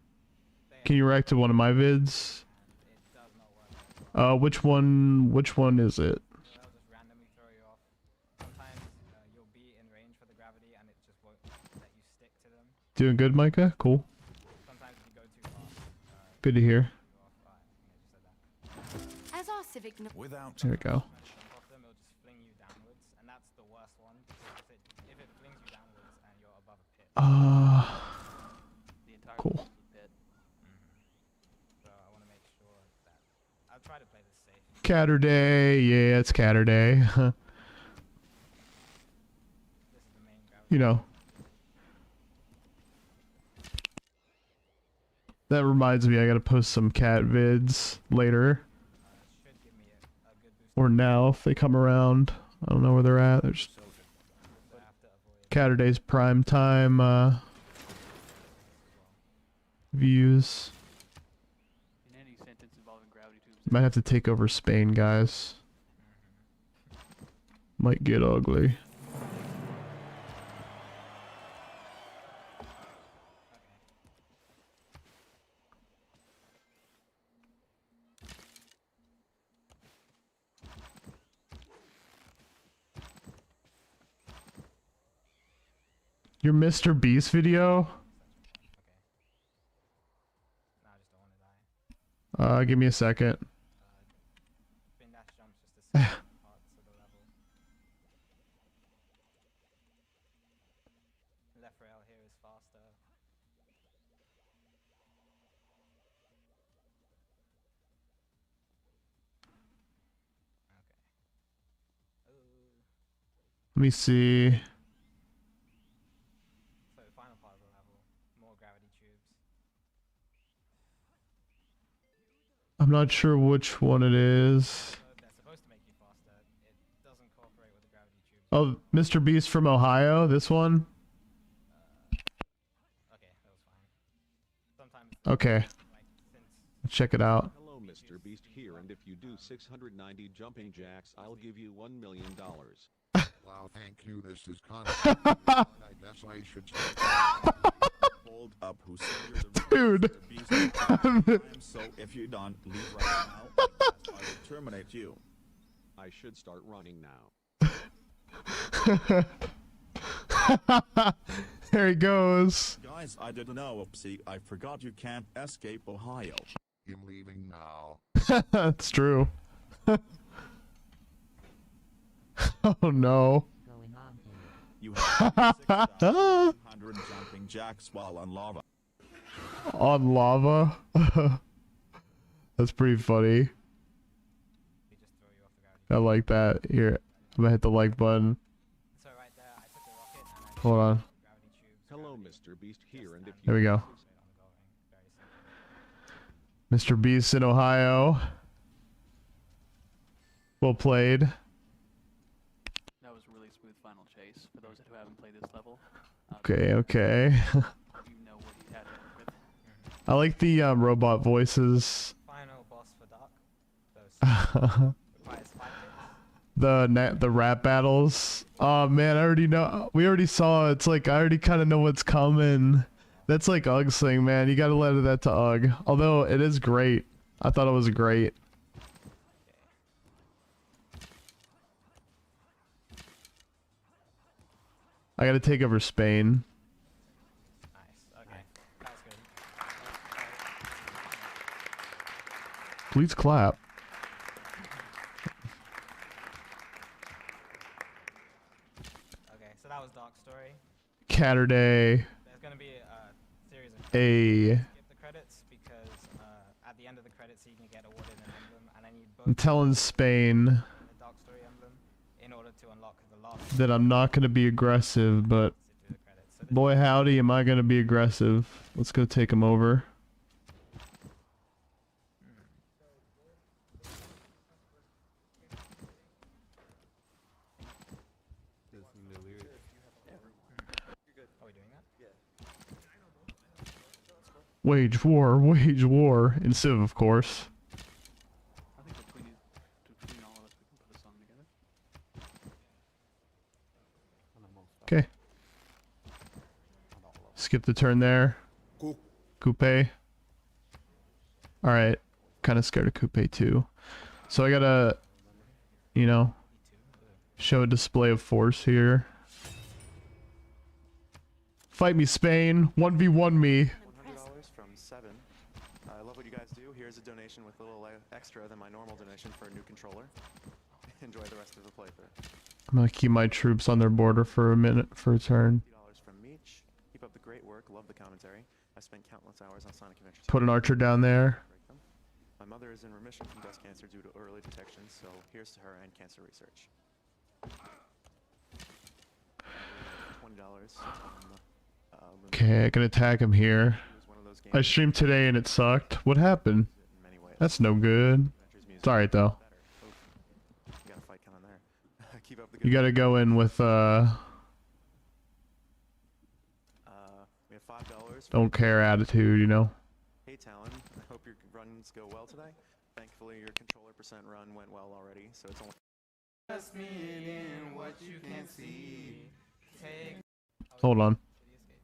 Can you react to one of my vids? it does not work very well. Which one is it? So that'll just randomly throw you off. Sometimes you'll be in range for the gravity and it just won't let you stick to them. Doing good, Micah? Cool. Sometimes if you go too fast, Good to hear. you off. I think I just said that. As our civic Without There we go. Jump off them, it'll just fling you downwards, and that's the worst one because if it flings you downwards and you're above a pit. The entire Cool. world's a pit. So I want to make sure that I'll try to play this safe. Catterday, yeah, it's Catterday. This is the main gravity. You know. That reminds me, I gotta post some cat vids later. Should give me a good boost. Or now, if they come around. I don't know where they're at. There's So I have to avoid Catterday's prime time views. In any sentence involving gravity tubes. Might have to take over Spain, guys. Might get ugly. Your Mr. Beast video? Now I just don't want to die. Give me a second. Spin dash jumps just to see parts of the level. Left rail here is faster. Okay. Let me see. So the final part of the level, more gravity tubes. I'm not sure which one it is. So they're supposed to make you faster. It doesn't cooperate with the gravity tubes. Oh, Mr. Beast from Ohio? This one? Okay, that was fine. Sometimes, Okay, like, since check it out. Hello, Mr. Beast here, and if you do 690 jumping jacks, I'll give you $1 million. Wow, thank you. This is constant. I guess I should Hold up, who said you're the Dude. Mr. Beast? So if you don't leave right now, I will terminate you. I should start running now. There he goes. Guys, I didn't know. See, I forgot you can't escape Ohio. I'm leaving now. That's true. Oh no. You have 6,100 jumping jacks while on lava. On lava? That's pretty funny. I like that. Here, I'm gonna hit the like button. So right there, I took the rocket and I Hold on. gravity tubes. Hello, Mr. Beast here, and if you There we go. Very simple. Mr. Beast in Ohio. Well played. That was a really smooth final chase. For those who haven't played this level, Okay, okay. you know what he had to work with. I like the robot voices. Final boss for Dark. Those requires 5 hits. The rap battles. Oh man, I already know. We already saw. It's like I already kind of know what's coming. That's like Ugg's thing, man. You gotta let that to Ugg. Although it is great. I thought it was great. I gotta take over Spain. Nice. Okay. That was good. Please clap. Okay, so that was Dark Story. Catterday. There's gonna be a series of A. skip the credits because at the end of the credits you can get awarded an emblem, and I need both I'm telling Spain the Dark Story emblem in order to unlock the last. that I'm not gonna be aggressive, but Sit through the credits. So this boy howdy, am I gonna be aggressive. Let's go take him over. are we doing that? Wage war, in Civ, of course. I think between all of us, we can put a song together. Okay. Skip the turn there. Coupe. Alright. Kind of scared of Coupe too. So I gotta, you know, show a display of force here. Fight me, Spain. 1v1 me. $100 from 7. I love what you guys do. Here's a donation with a little extra than my normal donation for a new controller. Enjoy the rest of the playthrough. I'm gonna keep my troops on their border for a minute, for a turn. $50 from Meech. Keep up the great work. Love the commentary. I spent countless hours on Sonic Adventure 2. Put an archer down there. Break them. My mother is in remission from breast cancer due to early detection, so here's to her and cancer research. $20 from Okay, I can attack him here. I streamed today and it sucked. What happened? That's no good. It's alright though. You got a fight coming there. Keep up the good You gotta go in with we have $5. don't care attitude, you know? Hey Talon, I hope your runs go well today. Thankfully your controller percent run went well already, so it's only Trust me in what you can see. Take. Hold on.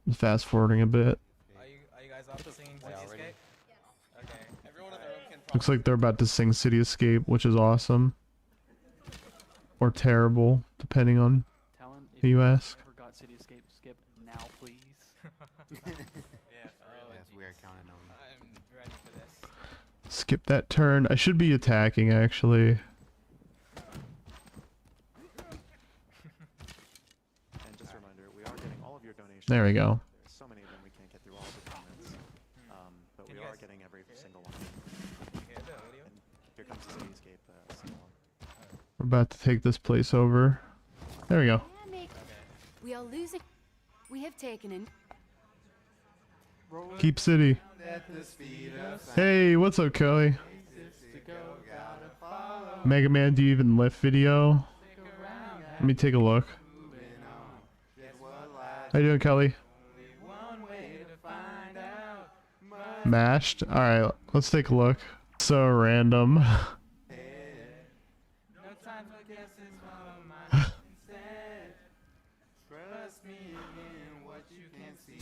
I'm fast forwarding a bit. Are you guys up to singing City Escape? Okay. Everyone in the room can Looks like they're about to sing City Escape, which is awesome. Or terrible, depending on Talon, if who you ask. ever got City Escape, skip now, please. Yeah, for real. Yes, we are counting on you. I'm ready for this. Skip that turn. I should be attacking, actually. And just a reminder, we are getting all of your donations. There we go. There's so many of them we can't get through all of the comments. But Can we you are guys getting every single one. You hear the audio? And here comes the City Escape sing-along. We're about to take this place over. There we go. Dynamic. We are losing. We have taken in. Keep City. Hey, what's up, Kelly? Mega Man, do you even lift video? Let me take a look. How you doing, Kelly? Mashed? Alright, let's take a look. So random. No time for guesses from my instead. Trust me in what you can see.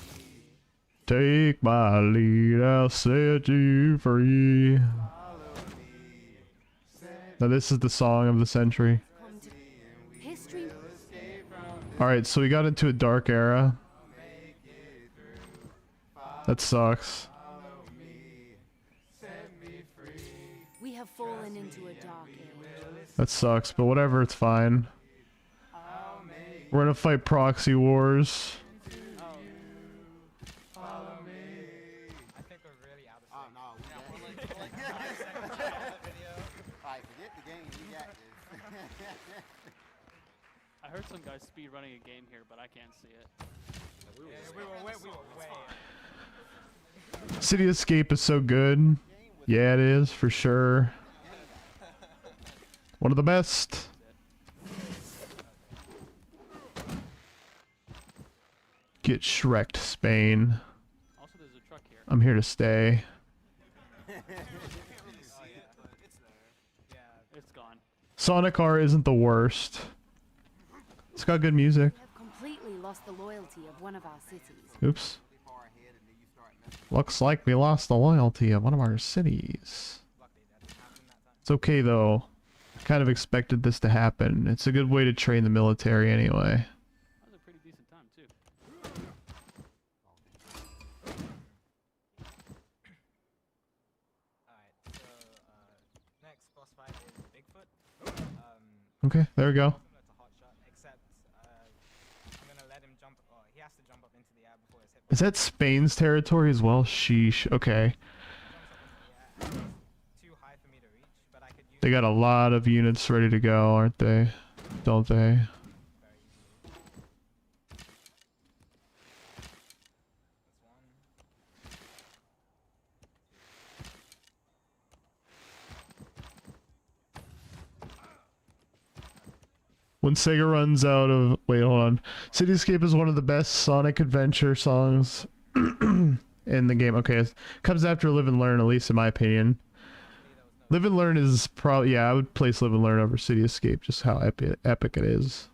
Take my lead, I'll set you free. Now this is the song of the century. History. Alright, so we got into a dark era. That sucks. We have fallen into a dark age. That sucks, but whatever, it's fine. We're gonna fight proxy wars. Follow me. I think we're really out of sync. Oh, no, we Yeah, got we're this. like 5 seconds into that video. Alright, forget the game. We got this. I heard some guys speed running a game here, but I can't see it. Yeah, we were way City Escape is so good. Yeah, it is for sure. One of the best. Get Shrek'd, Spain. Also, there's a truck here. I'm here to stay. It's gone. Sonic R isn't the worst. It's got good music. We have completely lost the loyalty of one of our cities. Oops. Looks like we lost the loyalty of one of our cities. It's okay though. Kind of expected this to happen. It's a good way to train the military anyway. That was a pretty decent time, too. Alright, so next boss fight is Bigfoot. Okay, there we go. Similar to Hotshot, except I'm gonna let him jump. Oh, he has to jump up into the air before his hit. Is that Spain's territory as well? Sheesh. Okay. Too high for me to reach, but I could use They got a lot of units ready to go, aren't they? Don't they? very easily. That's one. When Sega runs out of... Wait, hold on. Cityscape is one of the best Sonic Adventure songs in the game. Okay, it comes after Live and Learn, at least in my opinion. Live and Learn is probably... Yeah, I would place Live and Learn over Cityscape, just how epic it is.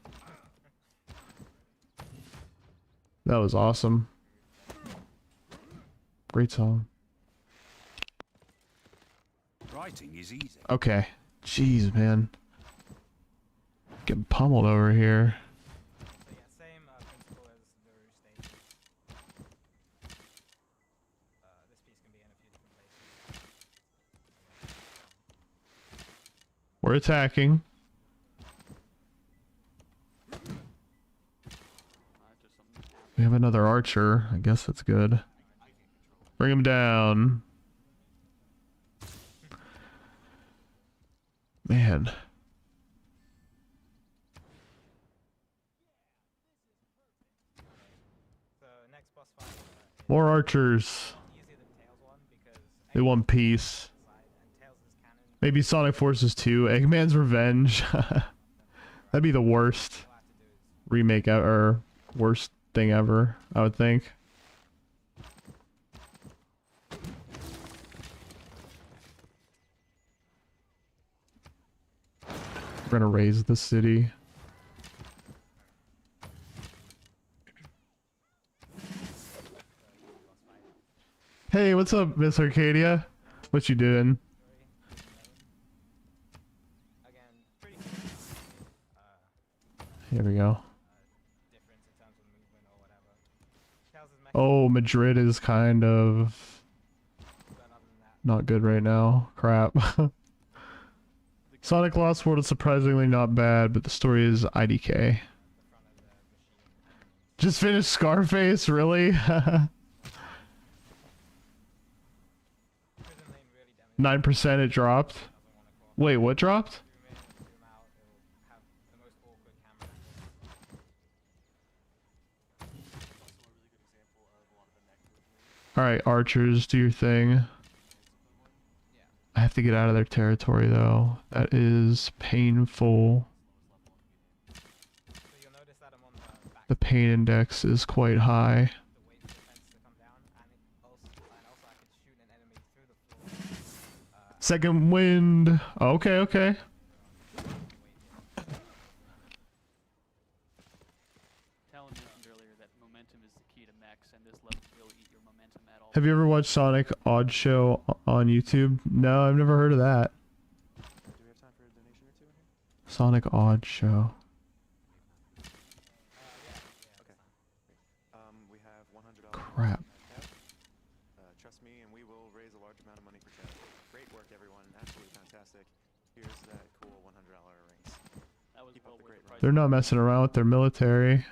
That was awesome. Great song. Writing is easy. Okay. Jeez, man. Getting pummeled over here. So yeah, same principle as the Roo station. This piece can be in a few different places. We're attacking. We have another archer. I guess that's good. Bring him down. Man. So next boss fight is More archers. easier than Tails one because They want peace. side and Tails is cannon. Maybe Sonic Forces 2. Eggman's Revenge. That'd be the worst All I have to do is remake or worst thing ever, I would think. We're gonna raise the city. Hey, what's up, Miss Arcadia? What you doing? again pretty Here we go. difference in terms of movement or whatever. Tails is mech, Oh, Madrid is kind of but other than that, not good right now. Crap. Sonic Lost World is surprisingly not bad, but the story is IDK. the front of the machine. Just finished Scarface, really? Prison lane really damaged. 9% it dropped. Doesn't want to call. Wait, what dropped? Zoom in and zoom out, it'll have the most awkward camera angles. Alright, archers, do your thing. I have to get out of their territory, though. That is painful. So you'll notice that I'm on the back. The pain index is quite high. To wait for the fence to come down, and also I could shoot an enemy through the floor. Second wind. Okay, okay. Talon mentioned earlier that momentum is the key to mechs, and this level will eat your momentum at all. Have you ever watched Sonic Odd Show on YouTube? No, I've never heard of that. Do we have time for a donation or two in here? Sonic Odd Show. Okay. We have $100. Crap. Trust me, and we will raise a large amount of money for charity. Great work, everyone. Absolutely fantastic. Here's that cool $100 rings. That was is Keep well up the worth great the run. price. They're not messing around with their military.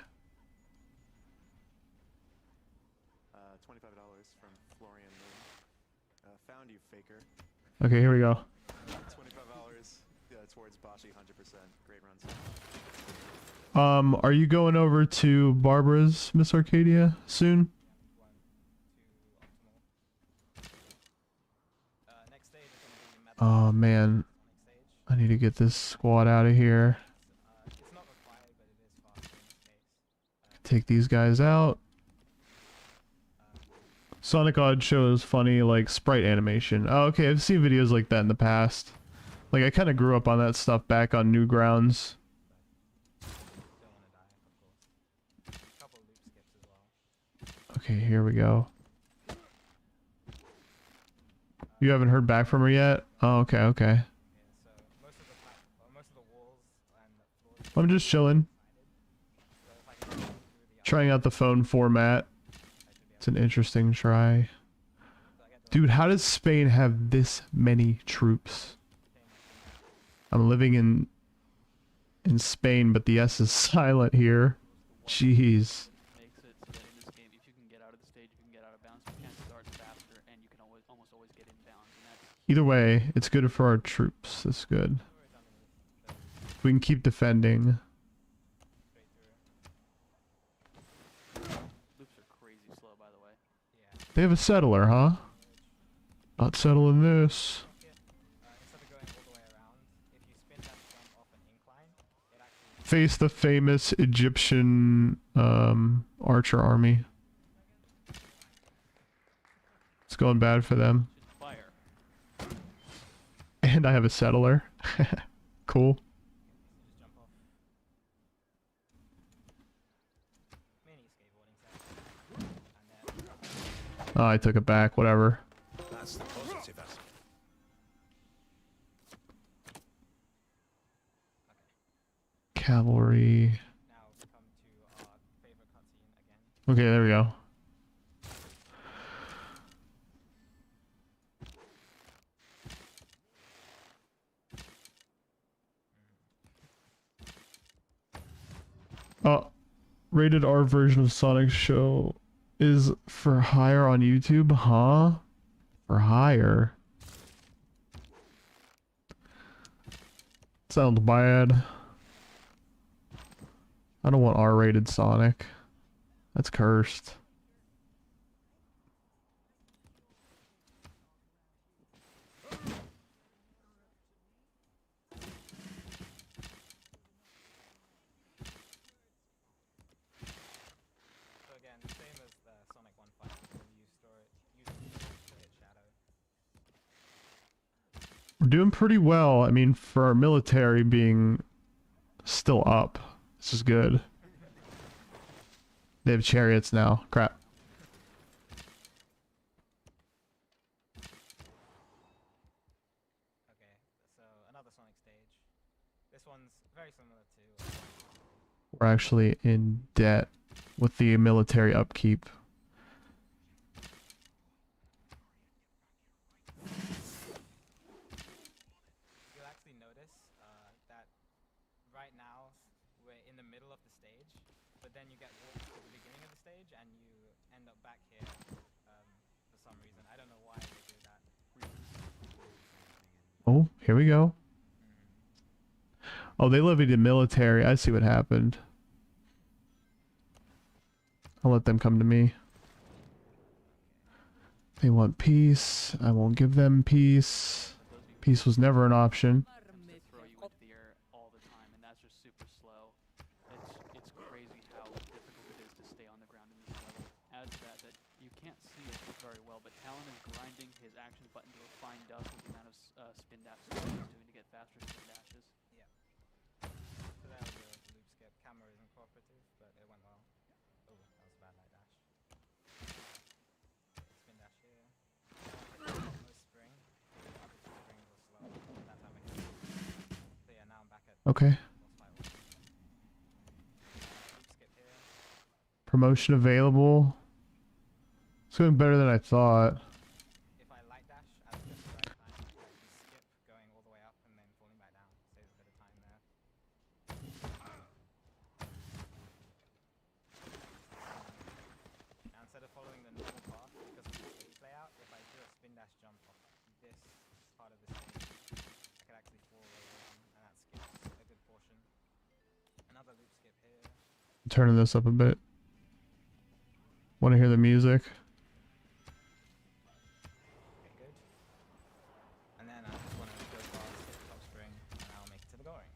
$25 from Florian Moon. Found you, faker. Okay, here we go. $25 towards Bashi, 100%. Great runs. Are you going over to Barbara's, Miss Arcadia, soon? Next stage is going to be Metal Oh man, Sonic stage. I need to get this squad out of here. It's not required, but it is fast in this case. Take these guys out. Sonic Odd shows funny like sprite animation. Oh, okay, I've seen videos like that in the past. Like I kind of grew up on that stuff back on Newgrounds. Don't want to die, of course. A couple loop skips as well. Okay, here we go. You haven't heard back from her yet? Oh, okay, okay. Yeah, so most of the walls and the floors I'm just chilling, so if I can get through the trying out the phone format. It's an interesting try. Dude, how does Spain have this many troops? I'm living in Spain, but the S is silent here. Jeez. Makes it so that in this game, if you can get out of the stage, you can get out of bounds, chances are it's faster, and you can almost always get in bounds, and that's Either way, it's good for our troops. That's good. We can keep defending. loops are crazy slow, by the way. They have a settler, huh? Not settling this. instead of going all the way around, if you spin that jump off an incline, it actually Face the famous Egyptian archer army. It's going bad for them. Fire. And I have a settler. Cool. just jump off. Mini skateboarding set. And then Oh, I took it back. Whatever. That's the positive aspect. Cavalry. now we come to our favorite cutscene again. Okay, there we go. Rated R version of Sonic Show is for hire on YouTube, huh? For hire. Sounds bad. I don't want R-rated Sonic. That's cursed. So again, same as the Sonic 1 fight, you store it, use it shadow. We're doing pretty well. I mean, for our military being still up, this is good. They have chariots now. Crap. Okay, so another Sonic stage. This one's very similar to We're actually in debt with the military upkeep. you'll actually notice that right now we're in the middle of the stage, but then you get walked to the beginning of the stage and you end up back here for some reason. I don't know why they do that. Oh, here we go. Oh, they levied the military. I see what happened. I'll let them come to me. They want peace. I won't give them peace. Peace was never an option. They throw you into the air all the time, and that's just super slow. It's crazy how difficult it is to stay on the ground in this level. Add to that you can't see it very well, but Talon is grinding his action button to a fine dust with the amount of spin dashes he's doing to get faster spin dashes. Yeah. So that was a loop skip. Camera isn't cooperative, but it went well. Oh, that was a bad light dash. Spin dash here. No spring. The other two springs were slow. That time I hit. So yeah, now I'm back at Okay. boss fight one. Loop skip here. Promotion available. It's going better than I thought. If I light dash at just the right time, I can skip going all the way up and then falling back down. Saves a bit of time there. Turning this up a bit. Want to hear the music? Okay, good. And then I just want to go fast, hit the top spring, and I'll make it to the goal ring.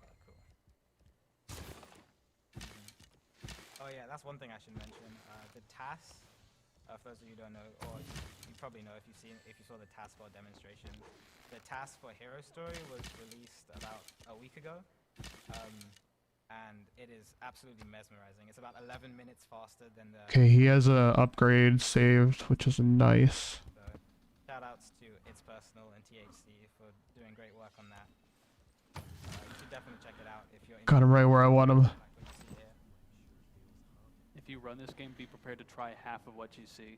Okay, cool. Oh yeah, that's one thing I should mention. The TAS, for those of you who don't know, or you probably know if you saw the TAS for demonstration. The TAS for Hero Story was released about a week ago, and it is absolutely mesmerizing. It's about 11 minutes faster than the. Okay, he has a upgrade saved, which is nice. So, shout outs to It's Personal and THC for doing great work on that. You should definitely check it out if you're. Got him right where I want him. Like what you see here. If you run this game, be prepared to try half of what you see.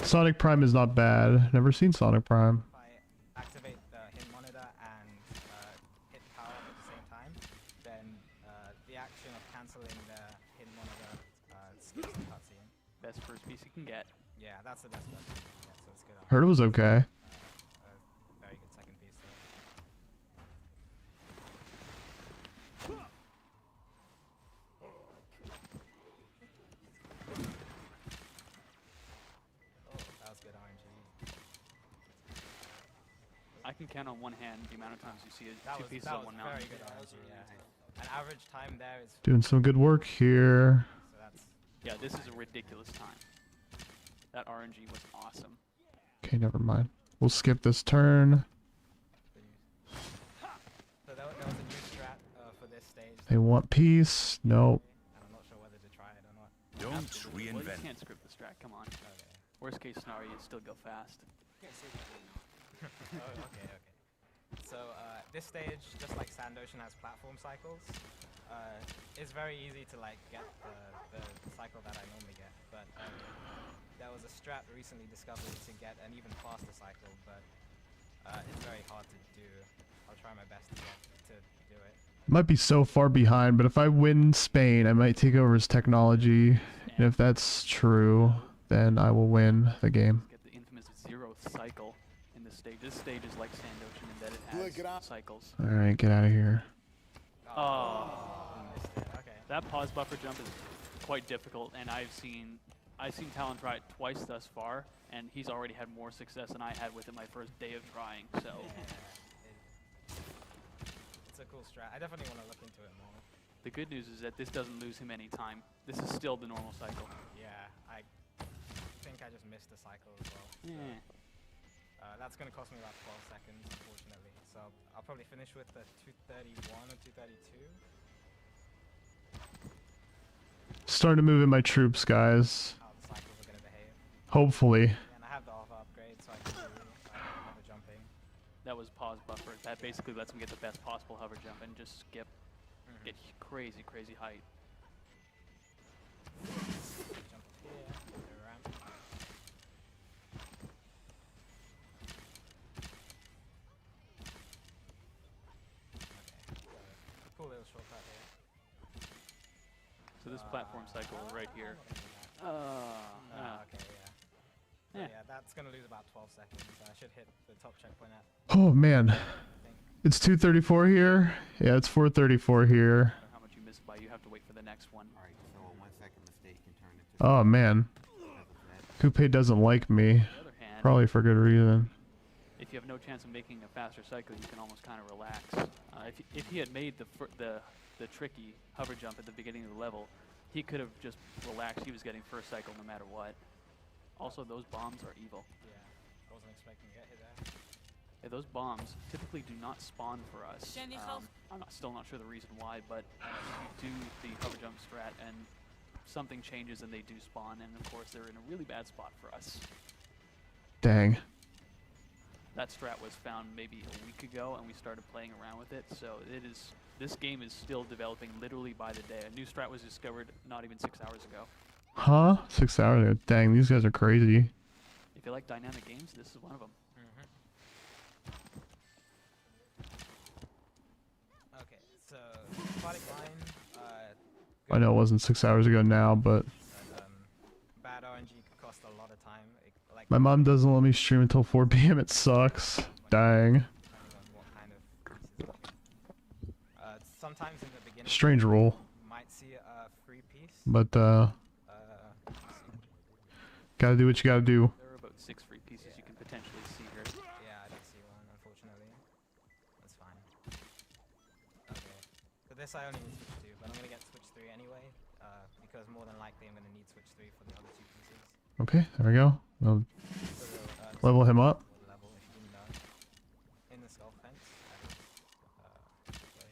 Sonic Prime is not bad. Never seen Sonic Prime. If I activate the hit monitor and hit power up at the same time, then the action of cancelling the hit monitor skips the cutscene. Best first piece you can get. Yeah, that's the best one. Yeah, so it's good. Heard it was okay. Very good second piece. Oh, that was good RNG. I can count on one hand the amount of times you see That two was, pieces that on was one very mountain. good RNG, yeah. An average time there is. Doing some good work here. So that's. Yeah, this is a ridiculous time. That RNG was awesome. Okay, never mind. We'll skip this turn. So there was a new strat for this stage. They want peace. Nope. And I'm not sure whether to try it or not. Don't Absolutely. Well, you reinvent. can't script the strat, come on. Okay. Worst case scenario, you still go fast. Oh, okay. So this stage, just like Sand Ocean has platform cycles, it's very easy to like get the cycle that I normally get. But there was a strat recently discovered to get an even faster cycle, but it's very hard to do. I'll try my best to do it. Might be so far behind, but if I win Spain, I might take over his technology. And if that's true, then I will win the game. Get the infamous 0th cycle in this stage. This stage is like Sand Ocean in that it has cycles. Alright, get out of here. Oh. Missed it. Okay. That pause buffer jump is quite difficult, and I've seen Talon try it twice thus far, and he's already had more success than I had with it my first day of trying. So It's a cool strat. I definitely want to look into it more. the good news is that this doesn't lose him any time. This is still the normal cycle. Yeah, I think I just missed the cycle as well. Yeah. That's going to cost me about 12 seconds, unfortunately. So I'll probably finish with the 231 or 232. Starting to move in my troops, guys. How the cycles are going to behave. Hopefully. And I have the alpha upgrade, so I can do hover jumping. That was pause buffer. That basically lets him get the best possible hover jump and just skip, get crazy height. Jump up here, do a ramp. Okay, so cool little shortcut here. So this platform cycle right here. Okay, Yeah. yeah, that's gonna lose about 12 seconds. I should hit the top checkpoint at. Oh, man. I think. It's 234 here. Yeah, it's 434 here. I don't know how much you missed by. You have to wait for the next one. Alright, so a 1 second mistake can turn into Oh, man. Coupe doesn't like me. On the other hand, Probably for good reason. if you have no chance of making a faster cycle, you can almost kind of relax. If he had made the tricky hover jump at the beginning of the level, he could have just relaxed. He was getting first cycle no matter what. Also, those bombs are evil. Yeah, I wasn't expecting to get hit there. Yeah, those bombs typically do not spawn for us. I'm still not sure the reason why, but you do the hover jump strat and something changes and they do spawn, and of course they're in a really bad spot for us. Dang. That strat was found maybe a week ago, and we started playing around with it. So this game is still developing literally by the day. A new strat was discovered not even 6 hours ago. Huh? 6 hours ago. Dang, these guys are crazy. If you like dynamic games, this is one of them. Okay, so aquatic line. I know it wasn't 6 hours ago now, but Bad RNG could cost a lot of time. Like my mom doesn't let me stream until 4 p.m. It sucks. Dang. depending on what kind of pieces. sometimes in the beginning, Strange rule, you might see a free piece. but Let's see. gotta do what you gotta do. There are about 6 free pieces you can potentially see here. Yeah, I didn't see one, unfortunately. That's fine. Okay. For this, I only need switch 2, but I'm gonna get switch 3 anyway, because more than likely I'm gonna need switch 3 for the other 2 pieces. Okay, there we go. I'll So, level him up. level, if you didn't know. In the skull fence. This way.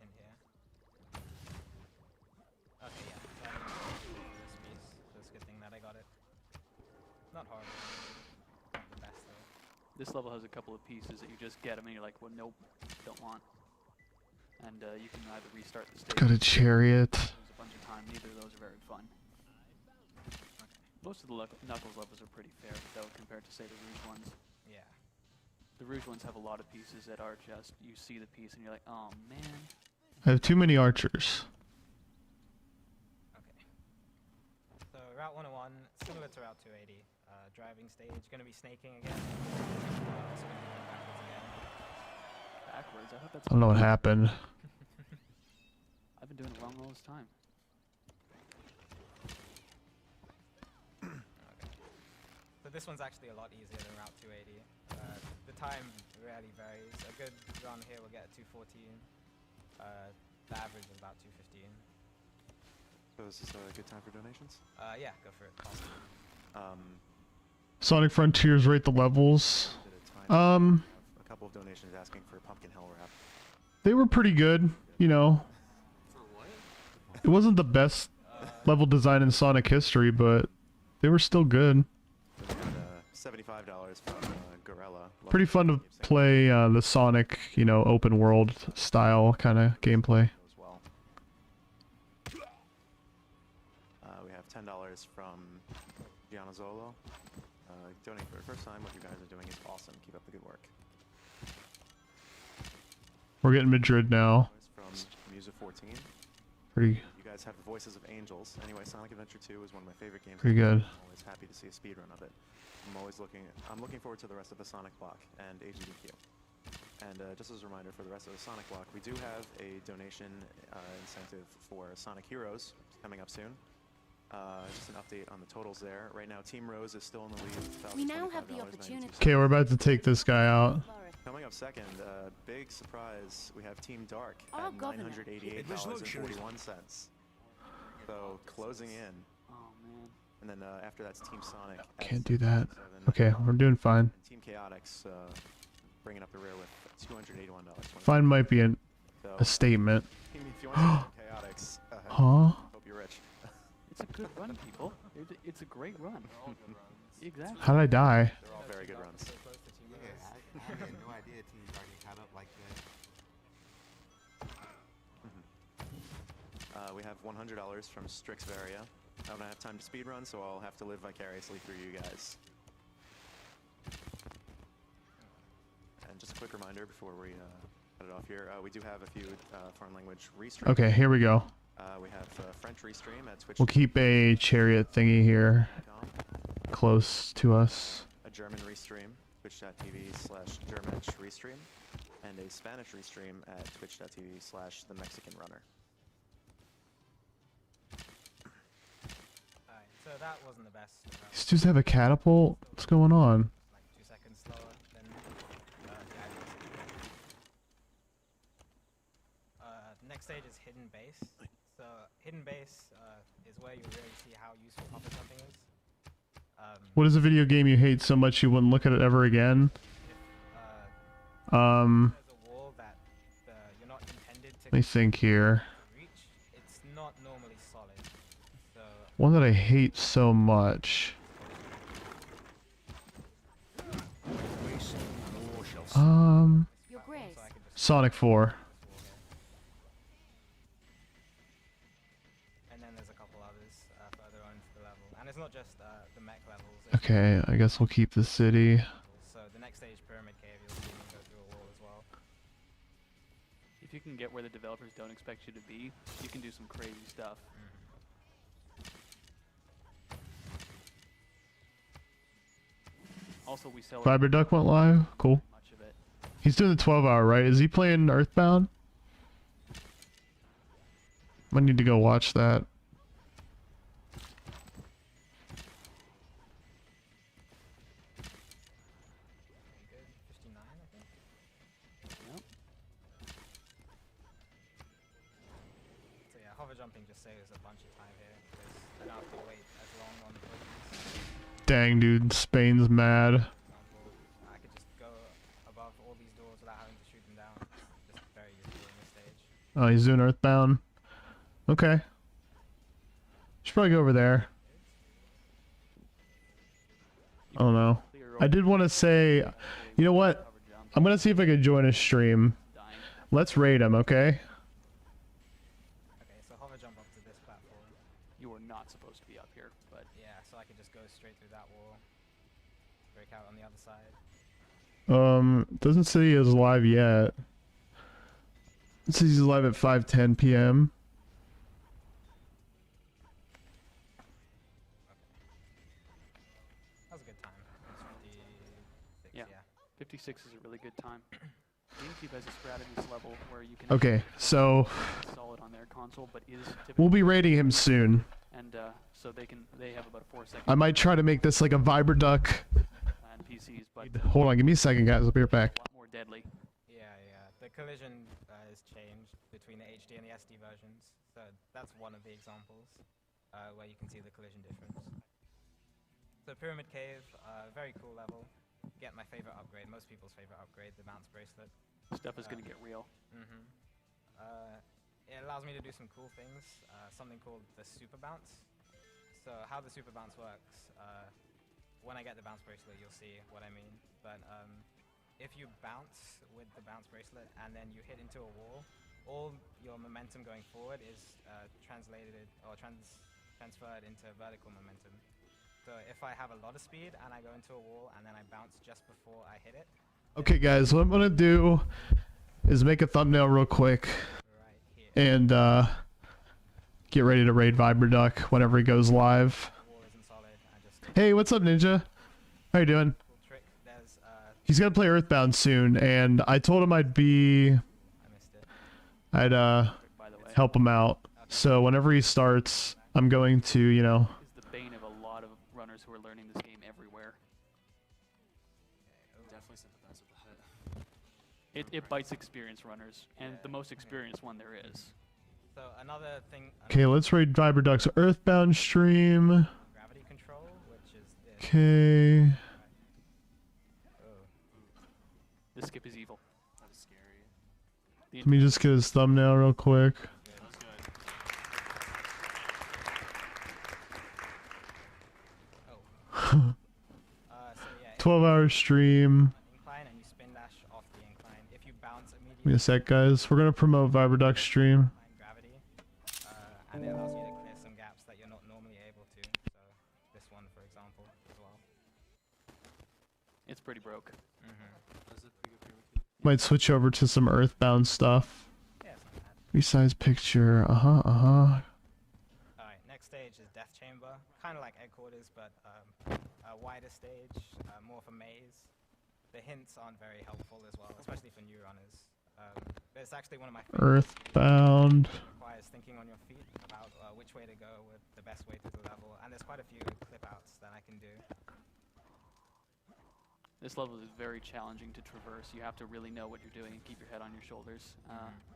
In here. Okay, yeah. So I need this piece. So it's a good thing that I got it. Not horrible. Not the best though. This level has a couple of pieces that you just get them and you're like, well, nope, don't want. And you can either restart the stage. Got a chariot. Lose a bunch of time. Neither of those are very fun. Most of the Knuckles levels are pretty fair, though, compared to, say, the Rouge ones. Yeah. The Rouge ones have a lot of pieces that are just, you see the piece and you're like, oh, man. I have too many archers. Okay. So Route 101, similar to Route 280. Driving stage, gonna be snaking again. Also gonna be going backwards again. Backwards? I thought that's... I don't know what happened. I've been doing it wrong all this time. Okay. So this one's actually a lot easier than Route 280. The time really varies. A good run here will get 214. The average is about 215. So is this a good time for donations? Yeah, go for it. Awesome. Sonic Frontiers rate the levels. Bit of time. A couple of donations asking for Pumpkin Hell Wrap. They were pretty good, you know. For what? It wasn't the best level design in Sonic history, but they were still good. Then we had $75 from Gorilla. Pretty fun to play the Sonic, you know, open world style kind of gameplay. As well. We have $10 from Gianna Zolo. Donating for the first time. What you guys are doing is awesome. Keep up the good work. We're getting Madrid now. From Musa14. Pretty You guys have the voices of angels. Anyway, Sonic Adventure 2 is one of my favorite games. Pretty good. I'm always happy to see a speedrun of it. I'm looking forward to the rest of the Sonic block and AGDQ. And just as a reminder for the rest of the Sonic block, we do have a donation incentive for Sonic Heroes coming up soon. Just an update on the totals there. Right now, Team Rose is still in the lead. We now have the opportunity. Okay, we're about to take this guy out. Coming up second, big surprise, we have Team Dark Our at governor. $988.41. So closing in. Oh, man. And then after that's Team Sonic. at Can't do that. 607. Okay, we're doing fine. And Team Chaotix bringing up the rear with $281.20. Fine might be a So, statement. Team, if you want to Chaotix, Huh? hope you're rich. It's a good run, people. It's a great run. They're all good runs. Exactly. How did I die? They're all very good runs. So close to Team Yeah, Rose. I had no idea Team Dark get caught up like that. We have $100 from Strixvaria. I don't have time to speedrun, so I'll have to live vicariously through you guys. And just a quick reminder before we cut it off here, we do have a few foreign language restreams. Okay, here we go. We have French restream at Twitch. We'll keep a chariot thingy here close to us. A German restream, twitch.tv/Germanch restream, and a Spanish restream at twitch.tv/The Mexican Runner. Alright, so that wasn't the best. These dudes have a catapult? What's going on? Like 2 seconds slower than the next stage is Hidden Base. So Hidden Base is where you really see how useful puppet jumping is. What is a video game you hate so much you wouldn't look at it ever again? There's a wall that you're not intended to Let me think here. reach. It's not normally solid. So One that I hate so much. Your Grace. so I could just Sonic 4. wall here. And then there's a couple others further on into the level. And it's not just the mech levels. it's Okay, I guess we'll keep the city. levels. So the next stage, Pyramid Cave, you'll see me go through a wall as well. If you can get where the developers don't expect you to be, you can do some crazy stuff. Also, we sell Viberduck went live. Cool. much of it. He's doing the 12-hour, right? Is he playing Earthbound? I need to go watch that. Good. 59, I think. Yep. So yeah, hover jumping just saves a bunch of time here because I don't have to wait as long on the buttons. Dang, dude. Spain's mad. For example, I could just go above all these doors without having to shoot them down. It's just very useful in this stage. Oh, he's doing Earthbound. Okay. Should probably go over there. I don't know. I did want to say, you know what? I'm going to see if I can join a stream. Let's raid him, okay? Okay, so hover jump up to this platform. You are not supposed to be up here, but Yeah, so I could just go straight through that wall. Break out on the other side. Doesn't say he is live yet. It says he's live at 5:10 p.m. That was a good time. It's 56, Yeah. yeah. 56 is a really good time. GameCube has a strategies level where you can Okay, so install it on their console, but is typically we'll be raiding him soon. and so they have about a 4-second I might try to make this like a Viberduck. on PCs, but Hold on, give me a second, guys. I'll be right back. a lot more deadly. Yeah, yeah. The collision is changed between the HD and the SD versions. So that's one of the examples where you can see the collision difference. So Pyramid Cave, very cool level. Get my favorite upgrade, most people's favorite upgrade, the bounce bracelet. Stuff is going to get real. Mm-hmm. It allows me to do some cool things, something called the super bounce. So how the super bounce works, when I get the bounce bracelet you'll see what I mean. But if you bounce with the bounce bracelet and then you hit into a wall, all your momentum going forward is translated or transferred into vertical momentum. So if I have a lot of speed and I go into a wall and then I bounce just before I hit it. Okay, guys, what I'm gonna do is make a thumbnail real quick Right here. and get ready to raid Viberduck whenever he goes live. The wall isn't solid. I just Hey, what's up, Ninja? How you doing? cool trick. There's He's gonna play Earthbound soon, and I told him I missed it. I'd By the way, help him out. So whenever he starts, I'm going to, you know, is the bane of a lot of runners who are learning this game everywhere. Definitely sympathize with that. It bites experienced runners, and the most experienced one there is. So another thing. okay, let's raid Viberduck's Earthbound stream. Gravity control, which is this. Okay. Oh. This skip is evil. That is scary. The Let me just get his thumbnail real quick. That was good. Oh. So yeah. 12-hour stream. Incline and you spin dash off the incline. If you bounce Give me immediately. a sec, guys. We're gonna promote Viberduck's stream. Incline gravity, and it allows you to clear some gaps that you're not normally able to. So this one, for example, as well. It's pretty broke. That was a pretty good pyramid cube. Might switch over to some Earthbound stuff. Yeah, it's not bad. Resize picture. Alright, next stage is Death Chamber. Kind of like Headquarters, but a wider stage, more of a maze. The hints aren't very helpful as well, especially for new runners. But it's actually one of my favorites. Earthbound. It requires thinking on your feet about which way to go with the best way through the level, and there's quite a few clip outs that I can do. This level is very challenging to traverse. You have to really know what you're doing and keep your head on your shoulders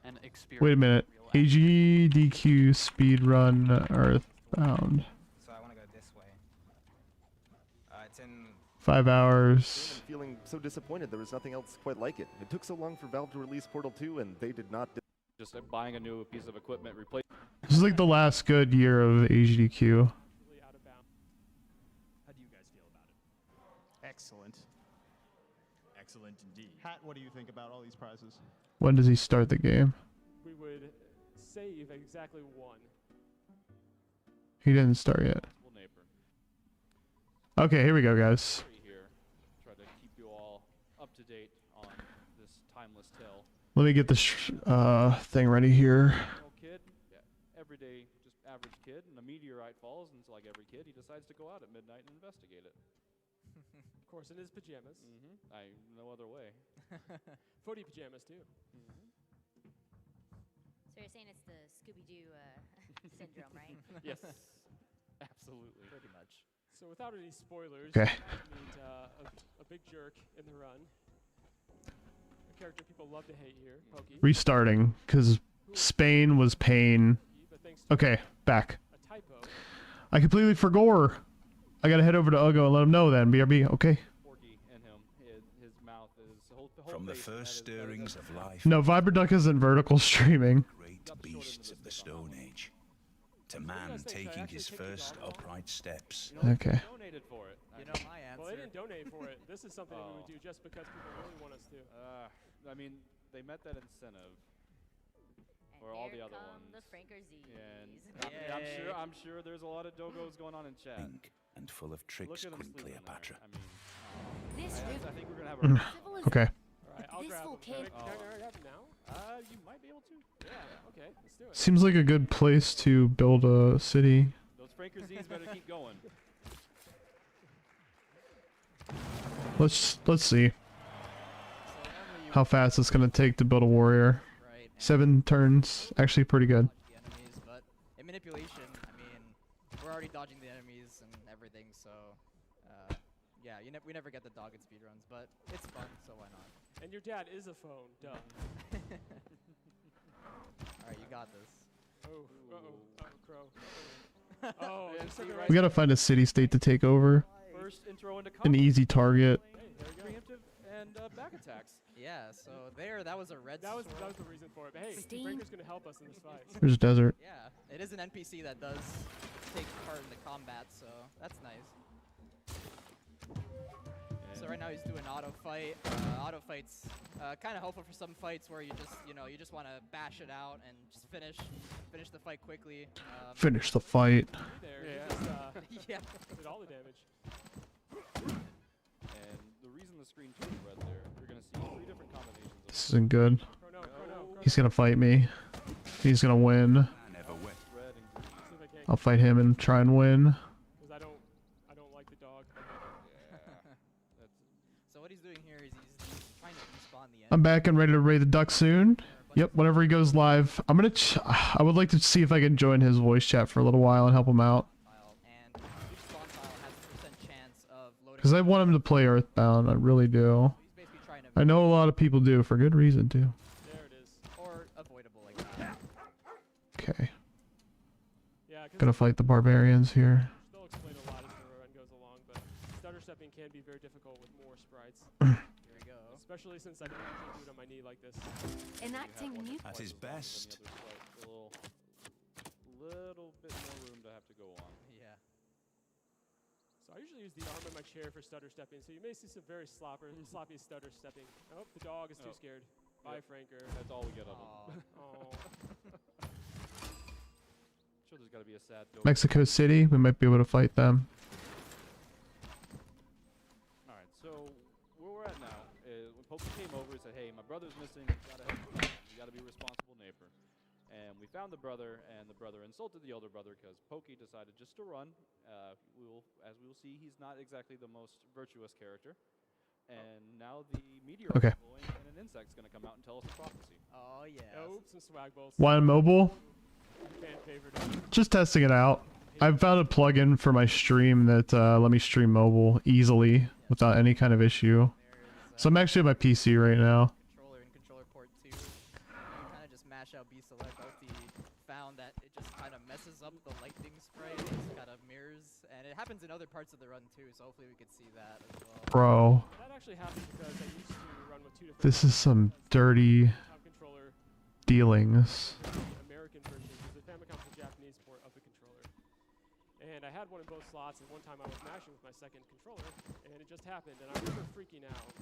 and experience. Wait a minute. real action. AGDQ speedrun Earthbound. So I want to go this way. It's in 5 hours. Feeling so disappointed there was nothing else quite like it. It took so long for Valve to release Portal 2 and they did not Just buying a new piece of equipment, replace. This is like the last good year of AGDQ. Out of bounds. How do you guys feel about it? Excellent. Excellent indeed. Hat, what do you think about all these prizes? When does he start the game? We would save exactly one. He didn't start yet. Neighbor. Okay, here we go, guys. Here, try to keep you all up to date on this timeless tale. Let me get this thing ready here. Normal kid, yeah, everyday, just average kid, and a meteorite falls, and it's like every kid, he decides to go out at midnight and investigate it. Of course, in his pajamas. No other way. Footy pajamas too. So you're saying it's the Scooby-Doo syndrome, right? Yes, absolutely. Pretty much. So without any spoilers, Okay. we meet a big jerk in the run. A character people love to hate here, Pokey. Restarting, because Spain was pain. Okay, back. A typo. I completely forgot. I gotta head over to Ugo and let him know then. BRB, okay. Porky in him. His mouth is whole From the face, first stirrings of life, No, Viberduck isn't vertical streaming. great beasts of the Stone Age, to man taking his first upright steps. Okay. donated for it. You know my answer. Well, they didn't donate for it. This is something we would do just because people really want us to. I mean, they met that incentive. And For all here the other come ones. the Frankerz's. And I'm sure there's a lot of dogos going on in chat. Pink and full of tricks, Look at 'em Queen sleeping there. Cleopatra. I mean, This I think we're gonna have a Okay. All right, I'll This grab fool him. Can kid- I already have him now? You might be able to. Yeah. Okay, let's do it. Seems like a good place to build a city. Those Frankerz's better keep going. Let's see how fast it's gonna take to build a warrior. 7 turns, actually pretty good. The enemies, but in manipulation, I mean, we're already dodging the enemies and everything, so yeah, we never get the dogged speedruns, but it's fun, so why not? And your dad is a phone. Duh. All right, you got this. Oh, crow. Oh, And there's see something right We gotta find a city state to take over. First intro into An combat. easy target. Preemptive and back attacks. Yeah, so that was a red That was swirl. the reason for it. But hey, Steam. Breaker's gonna help us in this fight. There's a desert. Yeah, it is an NPC that does take part in the combat, so that's nice. So right now he's doing auto fight. Auto fights kind of helpful for some fights where you just want to bash it out and just finish the fight quickly. Finish the fight. There, Yeah. he just, Yeah. did all the damage. And the reason the screen turned red there, you're gonna see 3 different combinations of This isn't good. Chrono. He's gonna fight me. He's gonna win. Never wet. red and green. See if I can't. I'll fight him and try and win. Because I don't like the dog. So what he's doing here is he's trying to respawn the I'm back and ready to raid the duck soon. Yep, whenever he goes live. I would like to see if I can join his voice chat for a little while and help him out. and each spawn tile has a percent chance of loading. Because I want him to play Earthbound, I really do. He's basically trying to I know a lot of people do, for good reason too. There it is. or avoidable like that. Okay. Yeah, because Gonna fight the barbarians here. they'll explain a lot as the run goes along, but stutter stepping can be very difficult with more sprites. Here we go. Especially since I don't usually do it on my knee like this. Enacting new. At his best, A little bit more room to have to go on. Yeah. So I usually use the arm of my chair for stutter stepping, so you may see some very sloppy stutter stepping. Oh, the dog is too Oh. scared. Bye, Franker. That's all we get of Aw. him. Oh. Sure, there's got to be a sad dope. Mexico City, we might be able to fight them. All right, so where we're at now is when Pokey came over, he said, "Hey, my brother's missing. You gotta help him out. You gotta be a responsible neighbor." And we found the brother, and the brother insulted the older brother because Pokey decided just to run. As we will see, he's not exactly the most virtuous character. And now the meteor Okay. is blowing, and an insect's gonna come out and tell us the prophecy. Oh yeah. Oh, some swag balls. Wine Mobile, Fan favorite. just testing it out. I've found a plugin for my stream that let me stream mobile easily without any kind of issue. So I'm actually on my PC right now. Controller and controller port 2. You can kind of just mash out B select. Ulti found that it just kind of messes up the lightning sprite. It just kind of mirrors, and it happens in other parts of the run too. So hopefully we could see that as well. Bro, That actually happened because I used to run with 2 different. this is some dirty Top controller. dealings. The American version because the Famicom is the Japanese port of the controller. And I had one in both slots, and one time I was mashing with my second controller, and it just happened, and I remember freaking out.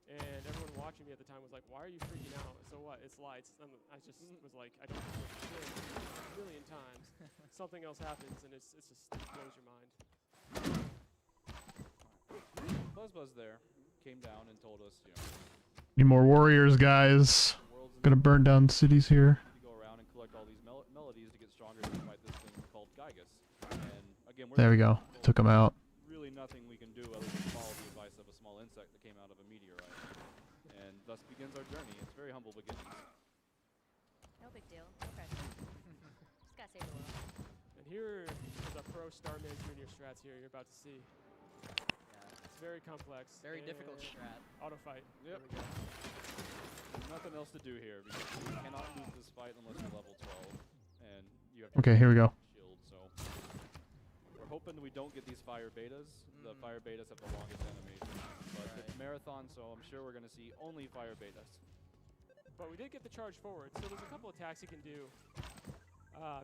And everyone watching me at the time was like, "Why are you freaking out? So what? It's lights." And I just was like, "I don't know what to do." A million times. Something else happens, and it blows your mind. Buzzbuzz there came down and told us, Need more warriors, guys. Gonna burn down cities here. to go around and collect all these melodies to get stronger to fight this thing called Gygus. And again, There we go. Took him out. really nothing we can do other than follow the begins our journey. It's very humble beginnings. No big deal. No pressure. Just gotta save the world. And here is a pro Starman Junior strats here you're about to see. It's very complex. Very difficult and strat. Auto fight. Yep. There we go. There's nothing else to do here because you cannot lose this fight unless you're level 12, and you have Okay, here we go. shield. So we're hoping we don't get these fire betas. The fire betas have the longest animation, but it's marathon, so I'm sure we're gonna see only fire betas. But we did get the charge forward, so there's a couple attacks he can do.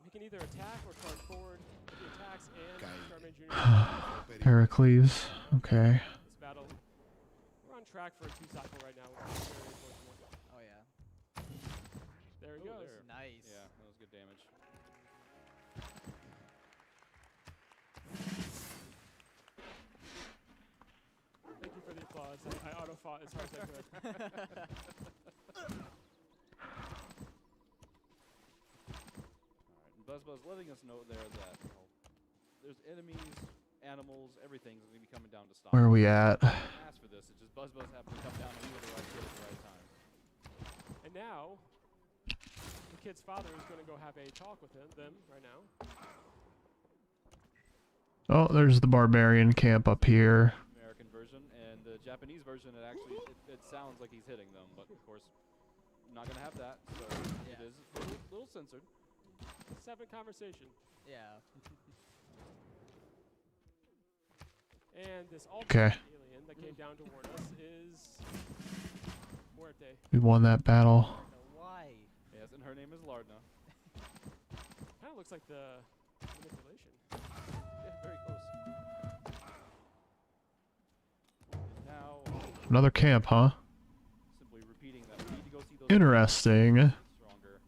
He can either attack or charge forward. If he attacks and Starman Junior. Pericles. Okay. This battle, we're on track for a 2-cycle right now. Which is very unfortunate. Oh yeah. There he Ooh, goes. there. Nice. Yeah, that was good damage. Thank you for the applause. I auto fought as hard as I could. Alright, and BuzzBuzz letting us know there that there's enemies, animals, everything's gonna be coming down to stop. Where are we at? Ask for this. It's just BuzzBuzz happened to come down and you were the right kid at the right time. And now, the kid's father is going to go have a talk with them right now. Oh, there's the barbarian camp up here. American version and the Japanese version. It sounds like he's hitting them, but of course, not gonna have that. So it is a little censored. Let's have a conversation. Yeah. And this Okay. alternate alien that came down to warn us is Muerte. We won that battle. Why? Yes, and her name is Lardna. Kind of looks like the manipulation. Yeah, very close. And now, Another camp, huh? simply repeating that we need to go see those. Interesting. Stronger.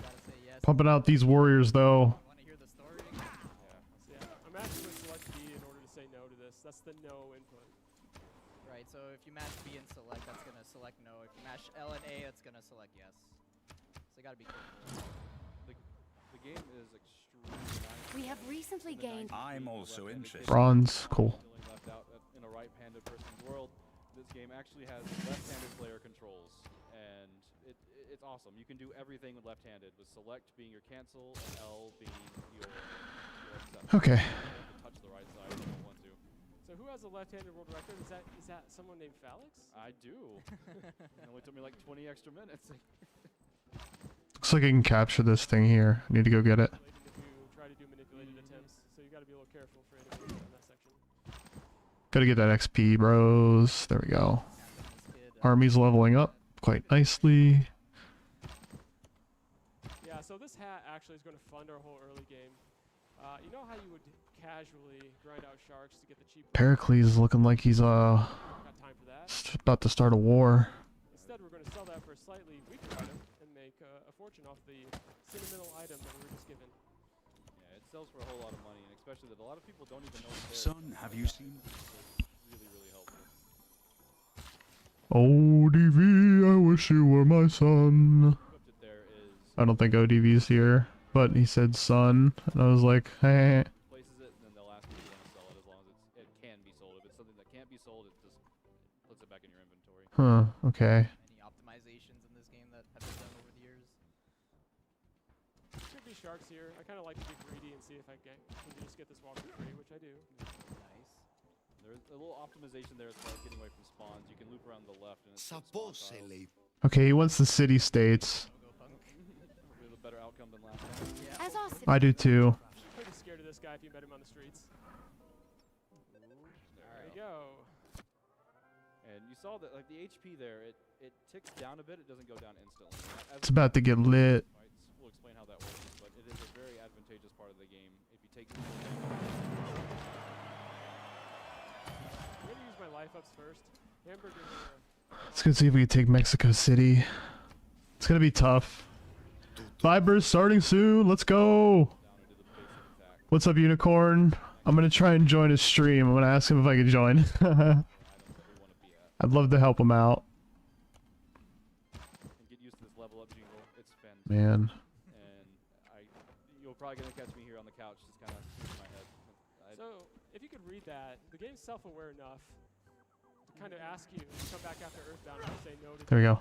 Gotta say yes. Pumping out these warriors, though. Want to hear the story? Yeah, I'm actually select B in order to say no to this. That's the no input. Right. So if you mash B and select, that's gonna select no. If you mash L and A, that's gonna select yes. So you gotta be careful. The game is extremely nice. We have recently gained. I'm also interested. Bronze, cool. Feeling left out in a right-handed person's world. This game actually has left-handed player controls, and it's awesome. You can do everything with left-handed, with select being your cancel and L being your accept. Okay. You can touch the right side if you want to. So who has a left-handed world record? Is that someone named Felix? I do. It only took me like 20 extra minutes. Looks like I can capture this thing here. I need to go get it. If you try to do manipulated attempts, so you got to be a little careful for enemies in that section. Gotta get that XP, bros. There we go. Army's leveling up quite nicely. Yeah, so this hat actually is going to fund our whole early game. You know how you would casually grind out sharks to get the cheap. Pericles is looking like he's Got time for that. about to start a war. Instead, we're going to sell that for a slightly weaker item and make a fortune off the sentimental item that we were just given. Yeah, it sells for a whole lot of money, and especially that a lot of people don't even know it's there. Son, have you seen? Really, really helpful. ODV, I wish you were my son. Equipped it there is I don't think ODV's here, but he said son, and I was like, hey. places it, and then they'll ask you if you want to sell it as long as it can be sold. If it's something that can't be sold, it just puts it back in your inventory. Huh, okay. Any optimizations in this game that have been done over the years? There could be sharks here. I kind of like to be greedy and see if I can just get this walk for free, which I do. Nice. There's a little optimization there as far as getting away from spawns. You can loop around the left, and it's Supposedly. Okay, he wants the city states. we have a better outcome than last time. As our I do too. Pretty scared of this guy if you met him on the streets. There There you go. And you saw that, like the HP there, it ticks down a bit. It doesn't go down instantly. It's about to get lit. We'll explain how that works, but it is a very advantageous part of the game. If you take I'm going to use my life ups first. Hamburger. Let's go see if we can take Mexico City. It's gonna be tough. Viber's starting soon. Let's go. What's up, Unicorn? I'm gonna try and join his stream. I'm gonna ask him if I can join. I'd love to help him out. and get used to this level up jingle. It's fantastic. Man. And you're probably gonna catch me here on the couch, just kind of in my head. So, if you could read that, the game's self-aware enough to kind of ask you to come back after Earthbound and say no to There we go.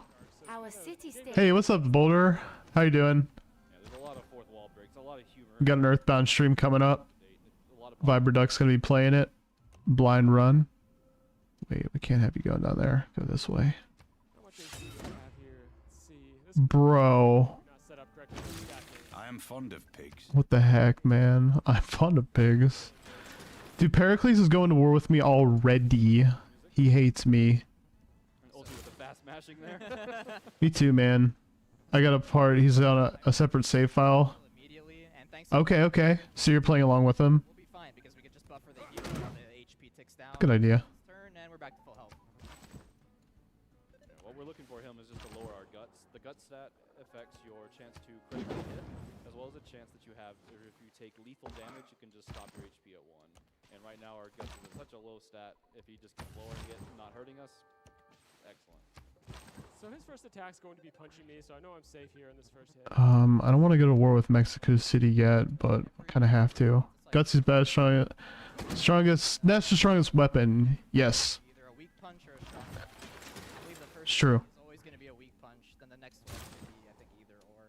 Our city state. Hey, what's up, Boulder? How you doing? Yeah, there's a lot of fourth wall breaks, a lot of humor. We got an Earthbound stream coming up. Viberduck'S gonna be playing it. Blind run. Wait, we can't have you going down there. Go this way. Bro. I am fond of pigs. What the heck, man? I'm fond of pigs. Dude, Pericles is going to war with me already. He hates me. Ulti with the fast mashing there. Me too, man. I got a part. He's on a separate save file. Okay, okay. So you're playing along with him? We'll be fine because we can just buffer the heal while the HP ticks down. Good idea. Turn and we're back to full health. Yeah, what we're looking for him is just to lower our guts. The gut stat affects your chance to critically hit, as well as a chance that you have if you take lethal damage, you can just stop your HP at 1. And right now our guts is at such a low stat, if he just keeps lowering it, not hurting us, excellent. So his first attack's going to be punching me, so I know I'm safe here in this first hit. I don't want to go to war with Mexico City yet, but I kind of have to. Guts is best, strongest. That's the strongest weapon. Yes. Either a weak punch or a strong punch. I believe the first It's true. is always going to be a weak punch, then the next one should be, I think, either or.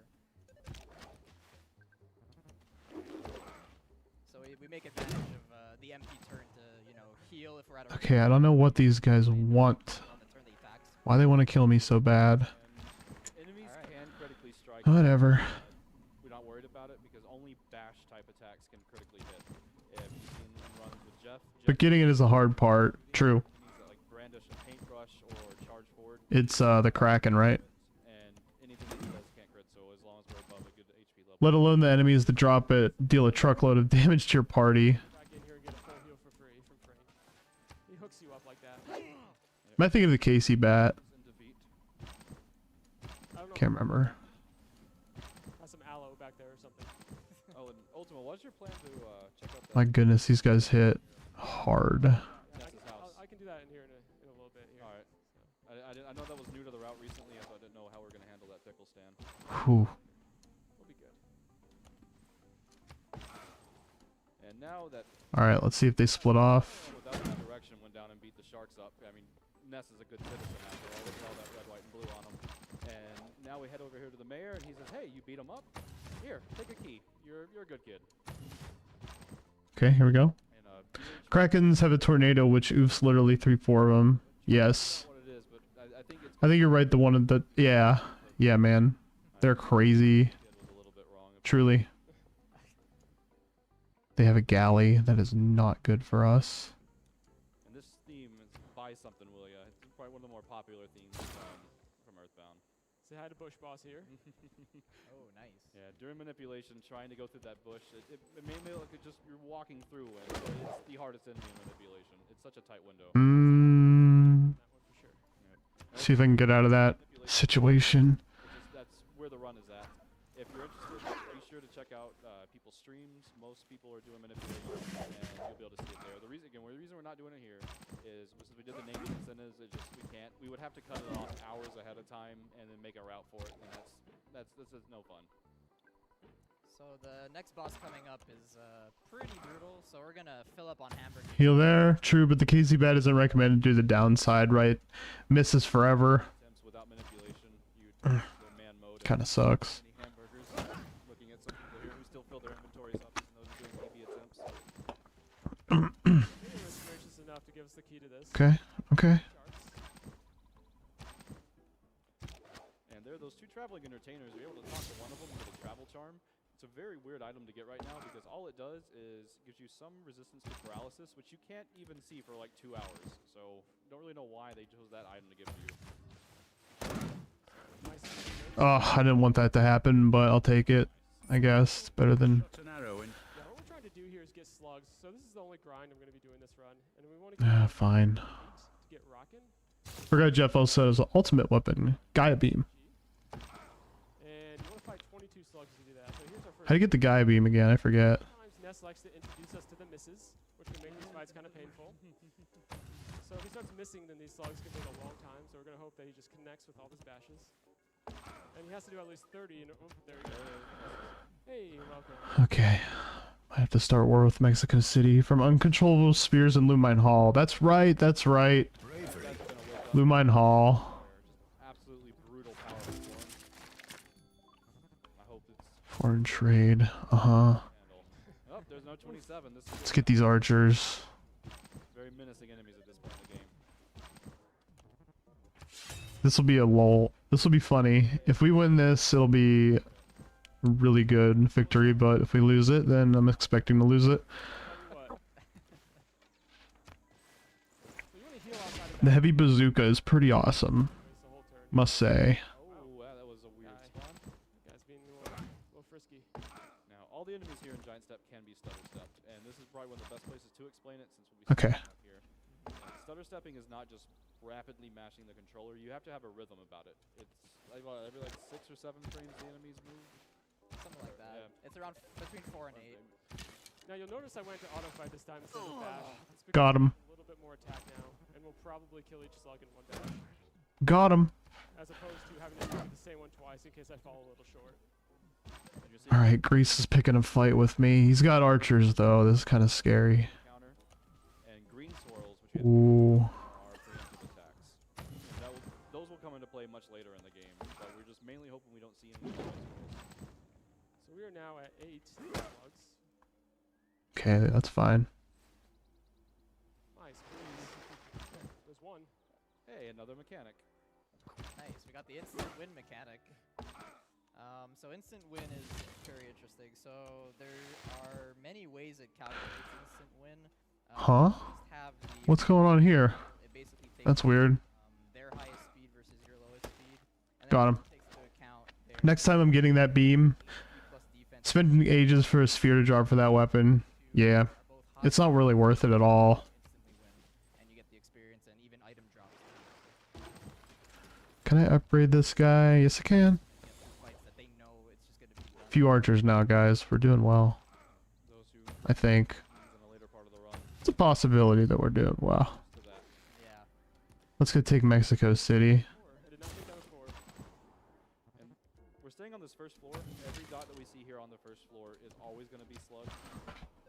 So we make advantage of the MP turn to, you know, heal if we're out of Okay, I don't know what these guys want. Why they want to kill me so bad. Enemies can critically strike. Whatever. We're not worried about it because only bash type attacks can critically hit. If you've seen them runs with Jeff, But getting it is the hard part. True. enemies that like brandish a paintbrush or charge forward, It's the Kraken, right? and anything that he does can't crit. So as long as we're above a good HP level. Let alone the enemies that drop it deal a truckload of damage to your party. Back in here and get a full heal for free from Frank. He hooks you up like that. I think of the Casey bat. I don't know. Can't remember. Got some aloe back there or something. Oh, and Ultima, what's your plan to check out that? My goodness, these guys hit hard. That's his house. I can do that in here in a little bit here. Alright. I know that was new to the route recently, so I didn't know how we're going to handle that pickle stand. Whew. We'll be good. And now that... Alright, let's see if they split off. Without that direction, went down and beat the Sharks up. I mean, Ness is a good citizen after all. With all that red, white, and blue on him. And now we head over here to the mayor, and he says, hey, you beat him up? Here, take a key. You're a good kid. Okay, here we go. Krakens have a tornado, which oofs literally 3-4 of them. Yes. What it is, but I think it's... I think you're right, the one of the... Yeah. Yeah, man. They're crazy. Truly. They have a galley. That is not good for us. And this theme is Buy Something, Will Ya? It's probably one of the more popular themes from Earthbound. Say hi to Bush Boss here. Oh, nice. Yeah, during manipulation, trying to go through that bush, it made me look like just you're walking through it. So it's the hardest enemy in manipulation. It's such a tight window. See if I can get out of that situation. That's where the run is at. If you're interested, be sure to check out people's streams. Most people are doing manipulation, and you'll be able to see it there. The reason we're not doing it here is since we did the naming incentives, we can't. We would have to cut it off hours ahead of time and then make a route for it, and that's no fun. So the next boss coming up is pretty brutal, so we're gonna fill up on hamburgers. Heal there. True, but the Casey bat isn't recommended to do the downside, right? Misses forever. Without manipulation, you go man mode. Kind of sucks. Hamburgers. Looking at some people here who still fill their inventories up, and those are doing AB attempts. Gracious enough to give us the key to this. Okay. Okay. And there are those two traveling entertainers. You're able to talk to one of them with a travel charm. It's a very weird item to get right now because all it does is gives you some resistance to paralysis, which you can't even see for like 2 hours. So don't really know why they chose that item to give to you. Oh, I didn't want that to happen, but I'll take it. I guess it's better than... Yeah, what we're trying to do here is get slugs. So this is the only grind I'm going to be doing this run. And we want to get fine. to get rocking. Forgot Jeff also has an ultimate weapon, Gaia Beam. And you want to fight 22 slugs to do that. So here's our first. How do you get the Gaia Beam again? I forget. Sometimes Ness likes to introduce us to the misses, which can make these fights kind of painful. So if he starts missing, then these slugs can take a long time. So we're going to hope that he just connects with all his bashes. And he has to do at least 30 in oh, there you go. Hey, welcome. Okay. I have to start war with Mexico City from uncontrollable spears in Lumine Hall. That's right, that's right. Lumine Hall. Just absolutely brutal powerful form. I hope it's Foreign trade. Uh-huh. handle. Oh, there's no 27. This is Let's get these archers. very menacing enemies at this point in the game. This will be a lull. This will be funny. If we win this, it'll be a really good victory, but if we lose it, then I'm expecting to lose it. The heavy bazooka is pretty awesome, must say. Oh, wow, that was a weird spawn. Guy's being a little frisky. Now, all the enemies here in Giant Step can be stutter stepped, and this is probably one of the best places to explain it since we'll be Okay. up here. Stutter stepping is not just rapidly mashing the controller. You have to have a rhythm about it. It's like what, every like 6 or 7 frames the enemies move. Something like that. Yeah. It's around between 4 and 8. Now you'll notice I went to auto fight this time instead of bash. It's because Got him. A little bit more attack now, and we'll probably kill each slug in one dash, Got him. as opposed to having to do the same one twice in case I fall a little short. Alright, Grease is picking a fight with me. He's got archers, though. This is kind of scary. Counter and green swirls, which you Ooh. are preemptive attacks. And those will come into play much later in the game, but we're just mainly hoping we don't see any green swirls. So we are now at 8 slugs. Okay, that's fine. Nice, please. There's one. Hey, another mechanic. Nice. We got the instant win mechanic. So instant win is very interesting. So there are many ways it calculates instant win. Huh? Just have the What's going on here? It basically takes That's weird. their highest speed versus your lowest speed. And then Got it him. takes into account their Next time I'm getting that beam. Spending ages for a sphere to drop for that weapon. Yeah. It's not really worth it at all. and you get the experience and even item drops. Can I upgrade this guy? Yes, I can. Fights that they know it's just going to be done. Few archers now, guys. We're doing well. I think. It's a possibility that we're doing well. Let's go take Mexico City. And we're staying on this first floor. Every dot that we see here on the first floor is always going to be slugs.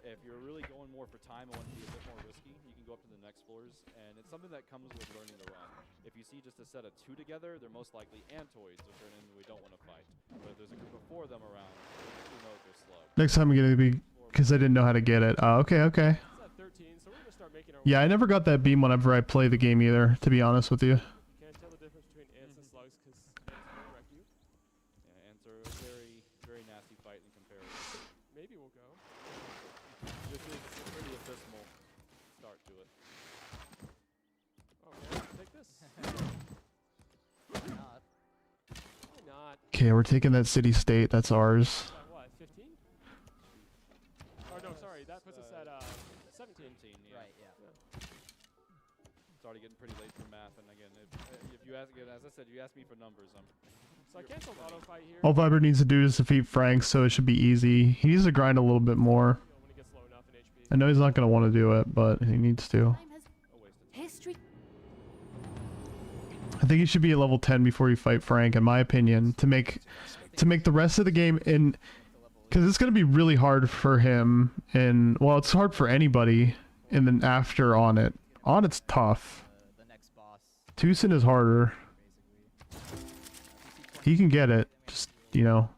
If you're really going more for time and want to be a bit more risky, you can go up to the next floors, and it's something that comes with learning to run. If you see just a set of 2 together, they're most likely antoids, which are an enemy we don't want to fight. But if there's a group of 4 of them around, you know they're slugs. Next time I'm gonna be, because I didn't know how to get it. Okay, okay. It's at 13, so we're going to start making our Yeah, I never got that beam whenever I play the game either, to be honest with you. You can't tell the difference between ants and slugs because ants will wreck you. Yeah, ants are a very, very nasty fight in comparison. Maybe we'll go. This is a pretty abysmal start to it. Oh, yeah, take this. Why not? Why not? Okay, we're taking that city-state. That's ours. What, 15? Oh, no, sorry. That puts us at 17. 17, yeah. Right, yeah. It's already getting pretty late for math, and again, if you ask, again, as I said, you ask me for numbers, So I canceled auto fight here. All Viber needs to do is defeat Frank, so it should be easy. He needs to grind a little bit more. When he gets low enough in HP. I know he's not going to want to do it, but he needs to. Time has history. I think he should be at level 10 before you fight Frank, in my opinion, to make the rest of the game in, because it's going to be really hard for him, and well, it's hard for anybody, and then after on it's tough. Tucson is harder. He can get it, just, you know.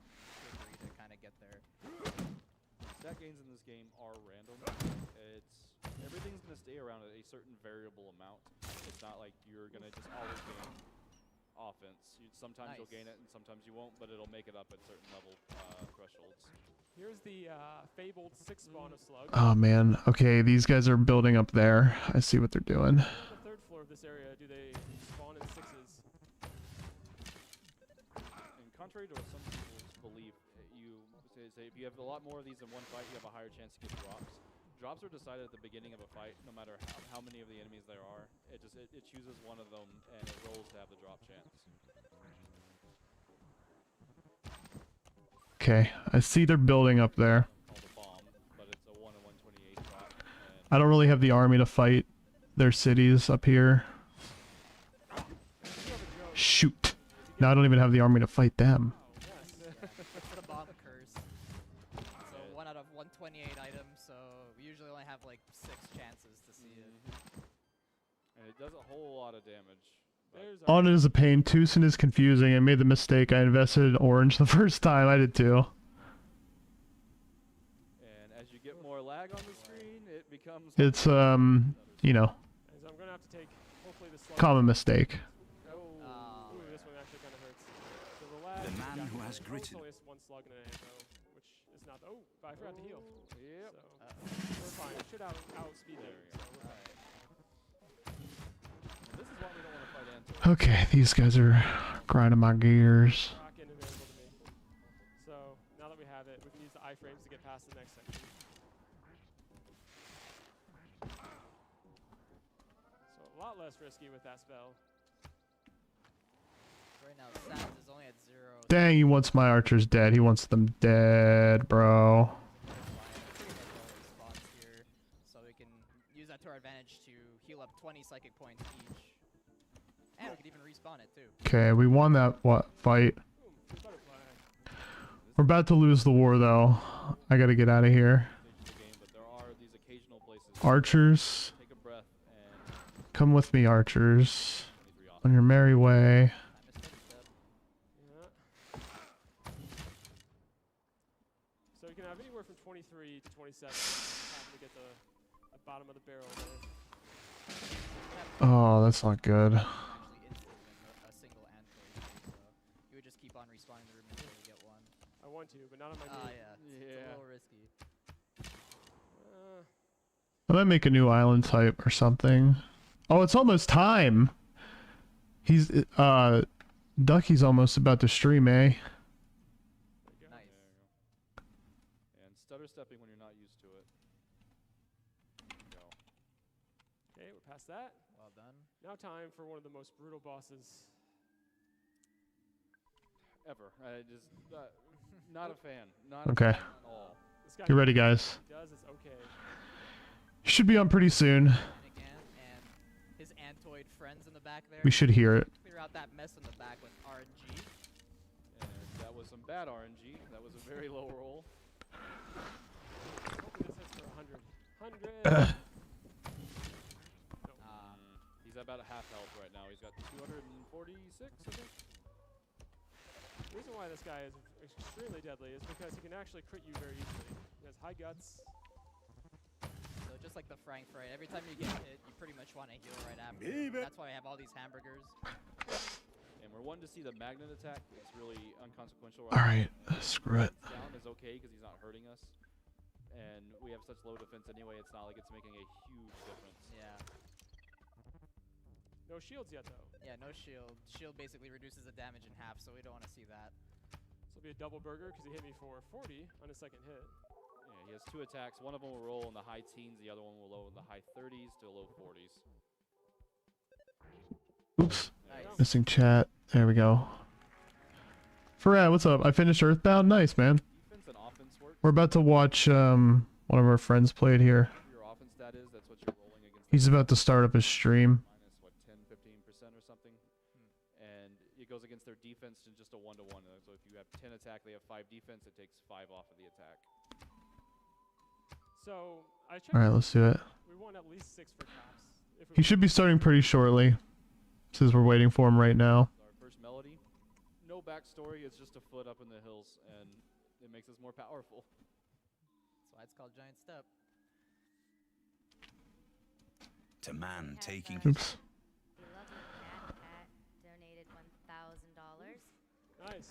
Stat gains in this game are random. Everything's going to stay around at a certain variable amount. It's not like you're going to just always gain offense. Sometimes you'll gain it and sometimes you won't, but it'll make it up at certain level thresholds. Here's the fabled 6 spawn of slugs. Oh man, okay, these guys are building up there. I see what they're doing. On the 3rd floor of this area, do they spawn in 6s? And contrary to what some people believe, you say if you have a lot more of these in one fight, you have a higher chance to get drops. Drops are decided at the beginning of a fight, no matter how many of the enemies there are. It chooses one of them and it rolls to have the drop chance. Okay, I see they're building up there. Called a bomb, but it's a 1 in 128 drop. I don't really have the army to fight their cities up here. Shoot. Now I don't even have the army to fight them. It's the bomb curse. So 1 out of 128 items, so we usually only have like 6 chances to see it. And it does a whole lot of damage. There's our On is a pain. Tucson is confusing. I made the mistake. I invested in orange the first time. I did too. And as you get more lag on the screen, it becomes. It's you know, And so I'm gonna have to take hopefully the slug. common mistake. Ooh, this one actually kind of hurts. So the lag. The man who has it's gritted. only one slug in an ammo, which is not. Oh, but I forgot to heal. Yep. So we're fine. It should outspeed it. So we're fine. This is why we don't want to fight Anto. Okay, these guys are grinding my gears. Rock in available to me. So now that we have it, we can use the iframes to get past the next section. So a lot less risky with that spell. Right now, Sans is only at 0. Dang, he wants my archers dead. He wants them dead, bro. Spawns here, so we can use that to our advantage to heal up 20 psychic points each. And we could even respawn it too. Okay, we won that fight. We're about to lose the war though. I gotta get out of here. Archers, Take a breath and come with me, archers. On your merry way. So you can have anywhere from 23 to 27. Happen to get the bottom of the barrel there. Oh, that's not good. Actually instant win a single Android, so you would just keep on respawning the room until you get one. I want to, but not on my Ah, knee. yeah. It's a little risky. I might make a new island type or something. Oh, it's almost time. He's Ducky's almost about to stream, eh? Nice. and stutter stepping when you're not used to it. Go. Okay, we're past that. Well done. Now time for one of the most brutal bosses. Ever. I just not a fan. Not Okay. a fan at all. This guy You ready, guys? he does, it's okay. Should be on pretty soon. And again, and his Antoid friends in the back there. We should hear it. Clear out that mess in the back with RNG. And that was some bad RNG. That was a very low roll. Hopefully this hits for 100. 100! He's about a half health right now. He's got 246, I think. The reason why this guy is extremely deadly is because he can actually crit you very easily. He has high guts. So just like the Frankfurt, every time you get hit, you pretty much want to heal right after. That's why I have all these hamburgers. And we're one to see the magnet attack. It's really unconsequential. Alright, screw it. Down is okay because he's not hurting us. And we have such low defense anyway, it's not like it's making a huge difference. Yeah. No shields yet, though. Yeah, no shield. Shield basically reduces the damage in half, so we don't want to see that. This will be a double burger because he hit me for 40 on his second hit. Yeah, he has 2 attacks. One of them will roll in the high teens, the other one will roll in the high 30s to low 40s. Oops. Missing chat. There we go. Farad, what's up? I finished Earthbound. Nice, man. Defense and offense work. We're about to watch one of our friends play it here. Your offense stat is, that's what you're rolling against. He's about to start up his stream. Minus, what, 10, 15% or something? And it goes against their defense in just a 1-to-1. So if you have 10 attack, they have 5 defense, it takes 5 off of the attack. So I checked. Alright, let's do it. We want at least 6 for caps. If we He should be starting pretty shortly. Since we're waiting for him right now. Our first melody. No backstory, it's just a foot up in the hills, and it makes us more powerful. That's why it's called Giant Step. To man taking. Oops. Beloved Cat donated $1,000. Nice.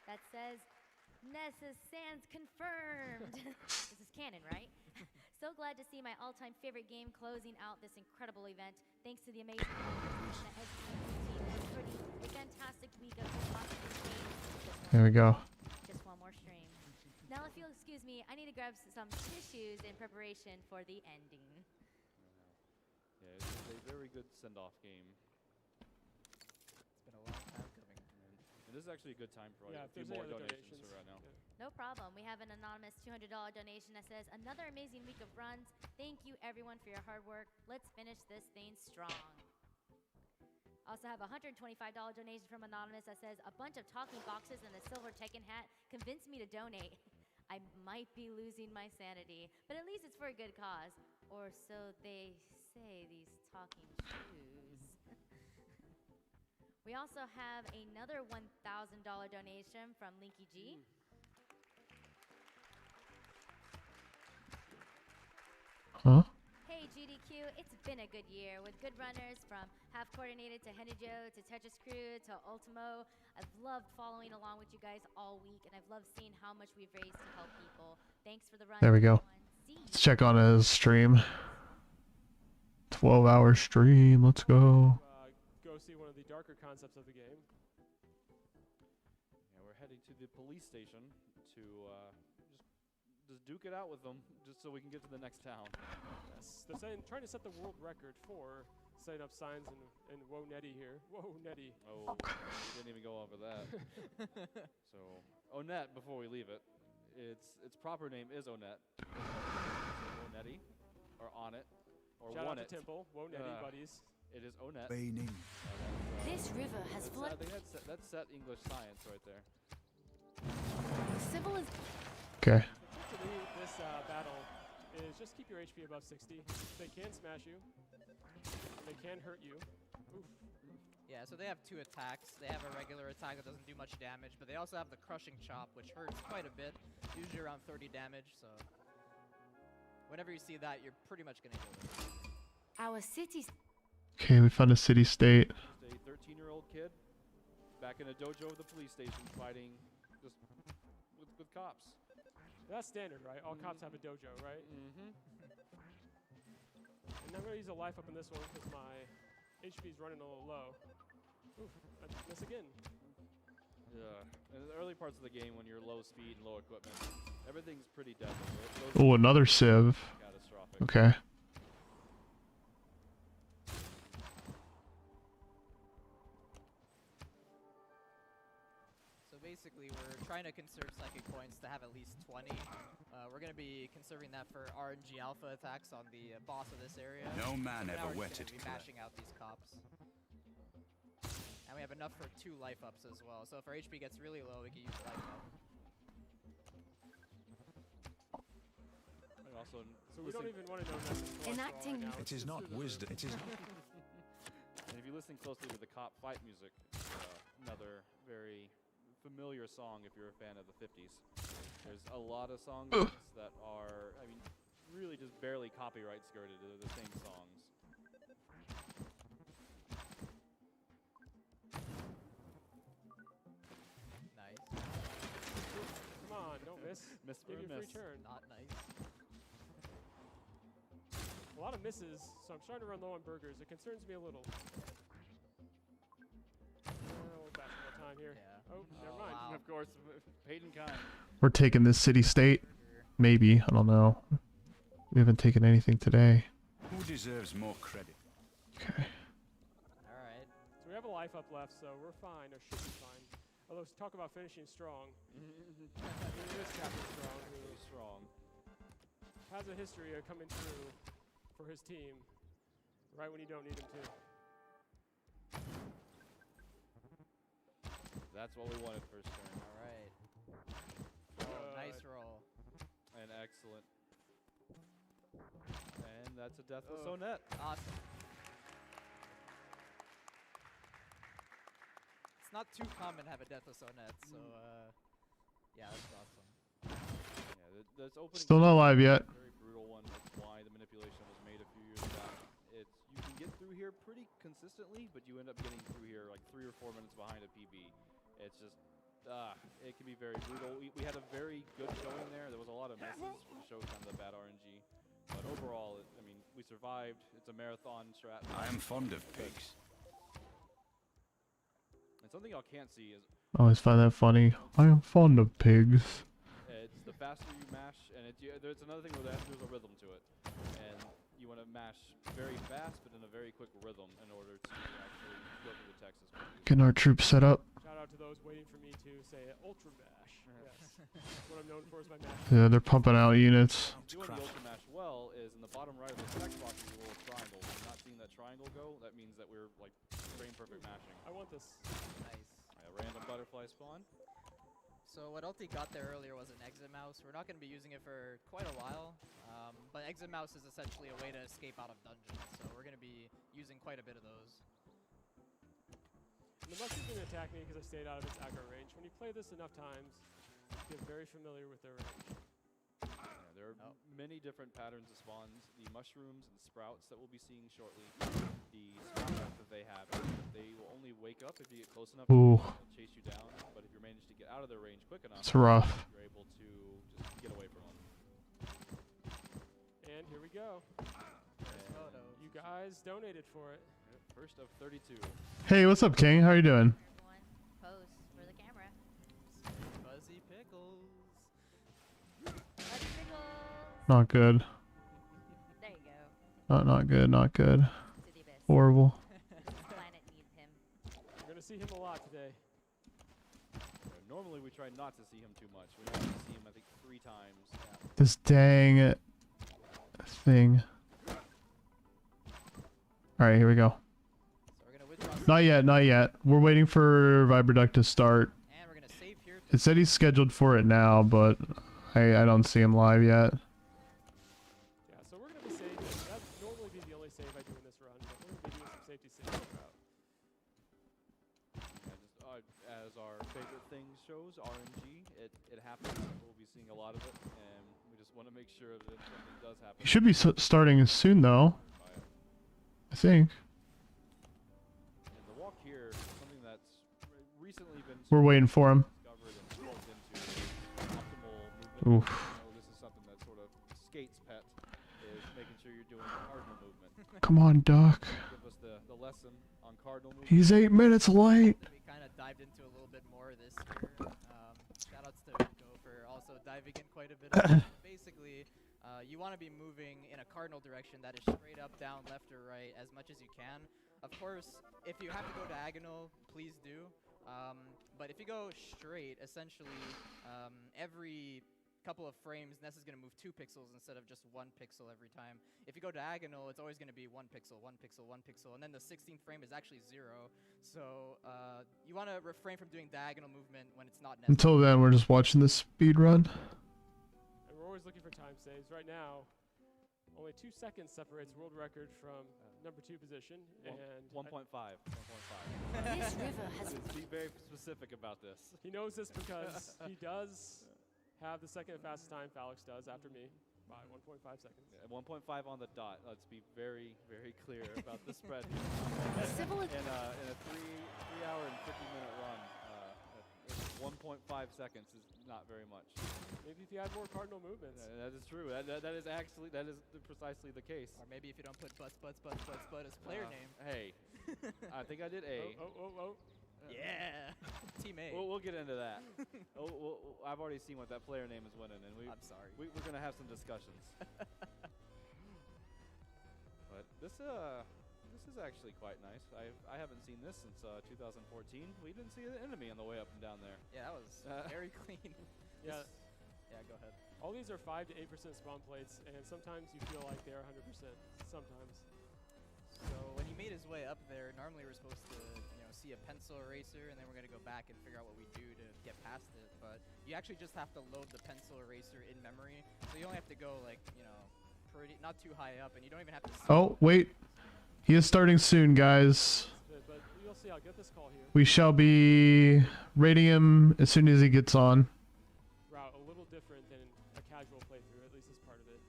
That says, Nessa Sands confirmed. This is canon, right? So glad to see my all-time favorite game closing out this incredible event. Thanks to the amazing that has team for a fantastic week of awesome games. There we go. Just one more stream. Now, if you'll excuse me, I need to grab some tissues in preparation for the ending. Yeah, it's a very good send-off game. It's been a long time coming. And this is actually a good time for Yeah, a if few there's any more other donations donations. right now. Yeah. No problem. We have an anonymous $200 donation that says, another amazing week of runs. Thank you, everyone, for your hard work. Let's finish this thing strong. Also have a $125 donation from Anonymous that says, a bunch of talking boxes and a silver Tekken hat convinced me to donate. I might be losing my sanity, but at least it's for a good cause. Or so they say, these talking shoes. We also have another $1,000 donation from Linky G. Huh? Hey GDQ, it's been a good year with good runners from Half Coordinated to Hennijo to Tetris Crew to Ultimo. I've loved following along with you guys all week, and I've loved seeing how much we've raised to help people. Thanks for the run. There we go. Let's check on his stream. 12-hour stream. Let's go. Go see one of the darker concepts of the game. Yeah, we're heading to the police station to just duke it out with them, just so we can get to the next town. Yes, they're trying to set the world record for setting up signs in Whoa Netty here. Whoa Netty. Oh, we didn't even go over that. So, Onet, before we leave it, its proper name is Onet. Onetty, or Onet, or Shout out to Wonet. Temple, Whoa Netty buddies. It is Onet. This river has flooded. I think that's set English science right there. Civil is. Okay. Particularly, this battle is just keep your HP above 60. They can smash you. They can hurt you. Oof. Yeah, so they have two attacks. They have a regular attack that doesn't do much damage, but they also have the crushing chop, which hurts quite a bit, usually around 30 damage, so whenever you see that, you're pretty much going to kill them. Our city's. Okay, we found a city state. Just a 13-year-old kid back in a dojo of the police station fighting just with cops. That's standard, right? All cops have a dojo, right? Mm-hmm. And I'm going to use a life up in this one because my HP is running a little low. Oof, I miss again. Yeah, in the early parts of the game when you're low speed and low equipment, everything's pretty deadly. Oh, another civ. Catastrophic. Okay. So basically, we're trying to conserve psychic points to have at least 20. We're going to be conserving that for RNG alpha attacks on the boss of this area. No man So now ever we're wetted just gonna be clay. mashing out these cops. And we have enough for 2 life ups as well. So if our HP gets really low, we can use life up. And also, So we don't even want to know nothing. Enacting. It is not wisdom. It is. And if you listen closely to the cop fight music, another very familiar song if you're a fan of the 50s. There's a lot of songs that are, I mean, really just barely copyright skirted. They're the same songs. Nice. Come on, don't miss. Miss for Give a you a free miss. turn. Not nice. A lot of misses, so I'm starting to run low on burgers. It concerns me a little. Basketball time here. Yeah. Oh, never mind. Wow. Of course, Peyton Kine. We're taking this city state. Maybe. I don't know. We haven't taken anything today. Who deserves more credit? Okay. Alright. So we have a life up left, so we're fine, or should be fine. Although, talk about finishing strong. There is Captain Strong, who Very strong. has a history of coming through for his team right when you don't need him to. That's what we wanted first turn. Alright. Oh, nice roll. And excellent. And that's a death with Sonet. Awesome. It's not too common to have a death with Sonet, so yeah, that's awesome. Yeah, that's opening. Still not live yet. Very brutal one. That's why the manipulation was made a few years back. You can get through here pretty consistently, but you end up getting through here like 3 or 4 minutes behind a PB. It's just, it can be very brutal. We had a very good showing there. There was a lot of misses, which showed kind of the bad RNG. But overall, I mean, we survived. It's a marathon strat. I am fond of pigs. And something y'all can't see is I always find that funny. I am fond of pigs. it's the faster you mash, and there's another thing where there's a rhythm to it. And you want to mash very fast, but in a very quick rhythm in order to actually go through the text as quickly. Getting our troops set up. Shout out to those waiting for me to say Ultra Mash. Yes. What I'm known for is my mash. Yeah, they're pumping out units. Doing the Ultra Mash well is in the bottom right of the text box is a little triangle. If you're not seeing that triangle go, that means that we're like frame perfect mashing. I want this. Nice. Random butterfly spawn. So what Ulti got there earlier was an exit mouse. We're not going to be using it for quite a while, but exit mouse is essentially a way to escape out of dungeons, so we're going to be using quite a bit of those. And the mushroom's going to attack me because I stayed out of its aggro range. When you play this enough times, you get very familiar with their range. Yeah, there are many different patterns of spawns. The mushrooms and sprouts that we'll be seeing shortly. The spawn trap that they have, they will only wake up if you get close enough Ooh. to chase you down. But if you manage to get out of their range quick enough, It's rough. you're able to just get away from them. And here we go. You guys donated for it. First of 32. Hey, what's up, King? How you doing? Pose for the camera. Fuzzy pickles. Fuzzy pickles. Not good. There you go. Not good. Not good. To the abyss. Horrible. This planet needs him. We're going to see him a lot today. Normally we try not to see him too much. We only see him I think 3 times. This dang thing. All right, here we go. Not yet, not yet. We're waiting for Viberduck to start. And we're going to save here. It said he's scheduled for it now, but I don't see him live yet. Yeah, so we're going to be saving. That'd normally be the only save I do in this run, but we're going to be doing some safety saves throughout. Yeah, just, as our favorite thing shows, RNG, it happens. We'll be seeing a lot of it, and we just want to make sure that if something does happen. He should be starting soon, though. I think. And the walk here is something that's recently been We're waiting for him. discovered and built into optimal movement. Oof. This is something that sort of Skate's pet is making sure you're doing the cardinal movement. Come on, Duck. Give us the lesson on cardinal movement. He's 8 minutes late. We kind of dived into a little bit more this year. Shoutouts to Rico for also diving in quite a bit. Basically, you want to be moving in a cardinal direction that is straight up, down, left, or right as much as you can. Of course, if you have to go diagonal, please do. But if you go straight, essentially, every couple of frames, Ness is going to move 2 pixels instead of just 1 pixel every time. If you go diagonal, it's always going to be 1 pixel, 1 pixel, 1 pixel, and then the 16th frame is actually 0. So you want to refrain from doing diagonal movement when it's not necessary. Until then, we're just watching this speed run. And we're always looking for time saves. Right now, only 2 seconds separates world record from number 2 position. And 1.5. 1.5. This river has... Be very specific about this. He knows this because he does have the second fastest time Falix does after me by 1.5 seconds. Yeah, 1.5 on the dot. Let's be very, very clear about the spread. Civil in a 3 hour and 50-minute run, 1.5 seconds is not very much. Maybe if you had more cardinal movements. That is true. That is precisely the case. Or maybe if you don't put butts as player name. Hey, I think I did A. Oh. Yeah. Team A. We'll get into that. I've already seen what that player name is winning, and I'm sorry. We're gonna have some discussions. But this is actually quite nice. I haven't seen this since 2014. We didn't see an enemy on the way up and down there. Yeah, that was very clean. Yeah. Yeah, go ahead. All these are 5 to 8% spawn plates, and sometimes you feel like they're 100%. Sometimes. So when he made his way up there, normally we're supposed to, see a pencil eraser, and then we're gonna go back and figure out what we do to get past it. But you actually just have to load the pencil eraser in memory, so you only have to go pretty not too high up, and you don't even have to. Oh, wait. He is starting soon, guys. But you'll see. I'll get this call here. We shall be rating him as soon as he gets on. Route a little different than a casual playthrough, at least this part of it.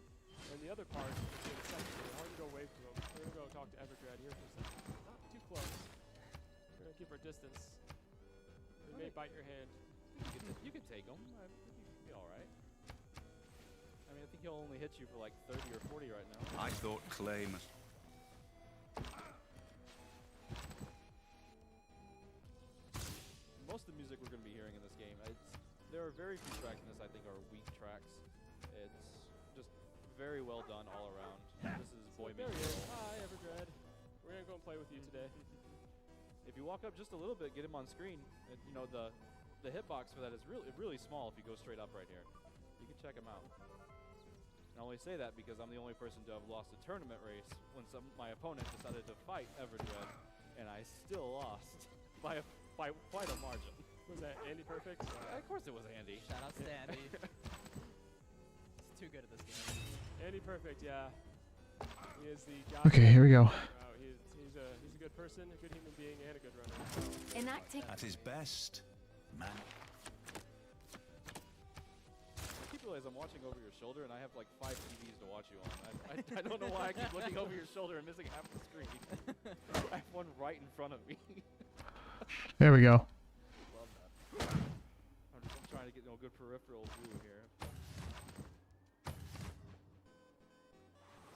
And the other part is in a second. We're going to go wave through him. We're going to go talk to Everdred here for a second. Not too close. We're going to keep our distance. We may bite your hand. You can take him. You'll be all right. I mean, I think he'll only hit you for like 30 or 40 right now. I thought Clay must... Most of the music we're going to be hearing in this game, there are very few tracks in this I think are weak tracks. It's just very well done all around. This is Boy There Meets he is. Girl. Hi, Everdred. We're going to go and play with you today. If you walk up just a little bit, get him on screen. And, the hitbox for that is really small if you go straight up right here. You can check him out. And I only say that because I'm the only person to have lost a tournament race when my opponent decided to fight Everdred, and I still lost by quite a margin. Was that Andy Perfect? Of course it was Andy. Shout out to Andy. He's too good at this game. Andy Perfect, yeah. He is the guy. Okay, here we go. He's a good person, a good human being, and a good runner. Enacting. At his best, man. I keep realizing I'm watching over your shoulder, and I have like 5 TVs to watch you on. I don't know why I keep looking over your shoulder and missing half the screen. I have one right in front of me. There we go. Love that. I'm trying to get a good peripheral view here.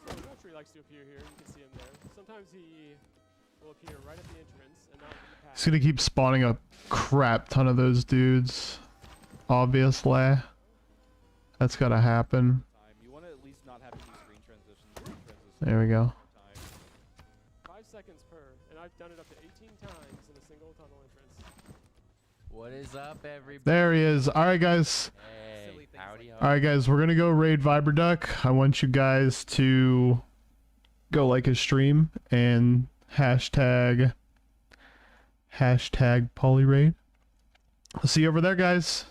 So Moultrie likes to appear here. You can see him there. Sometimes he will appear right at the entrance and not in the path. It's gonna keep spawning a crap ton of those dudes. Obviously. That's gotta happen. You want to at least not have to do screen transitions. There we go. 5 seconds per, and I've done it up to 18 times in a single tunnel entrance. What is up, everybody? There he is. Alright guys. Hey, howdy, Alright guys, we're gonna go raid Viberduck. I want you guys to go like his stream and hashtag polyraid. I'll see you over there guys.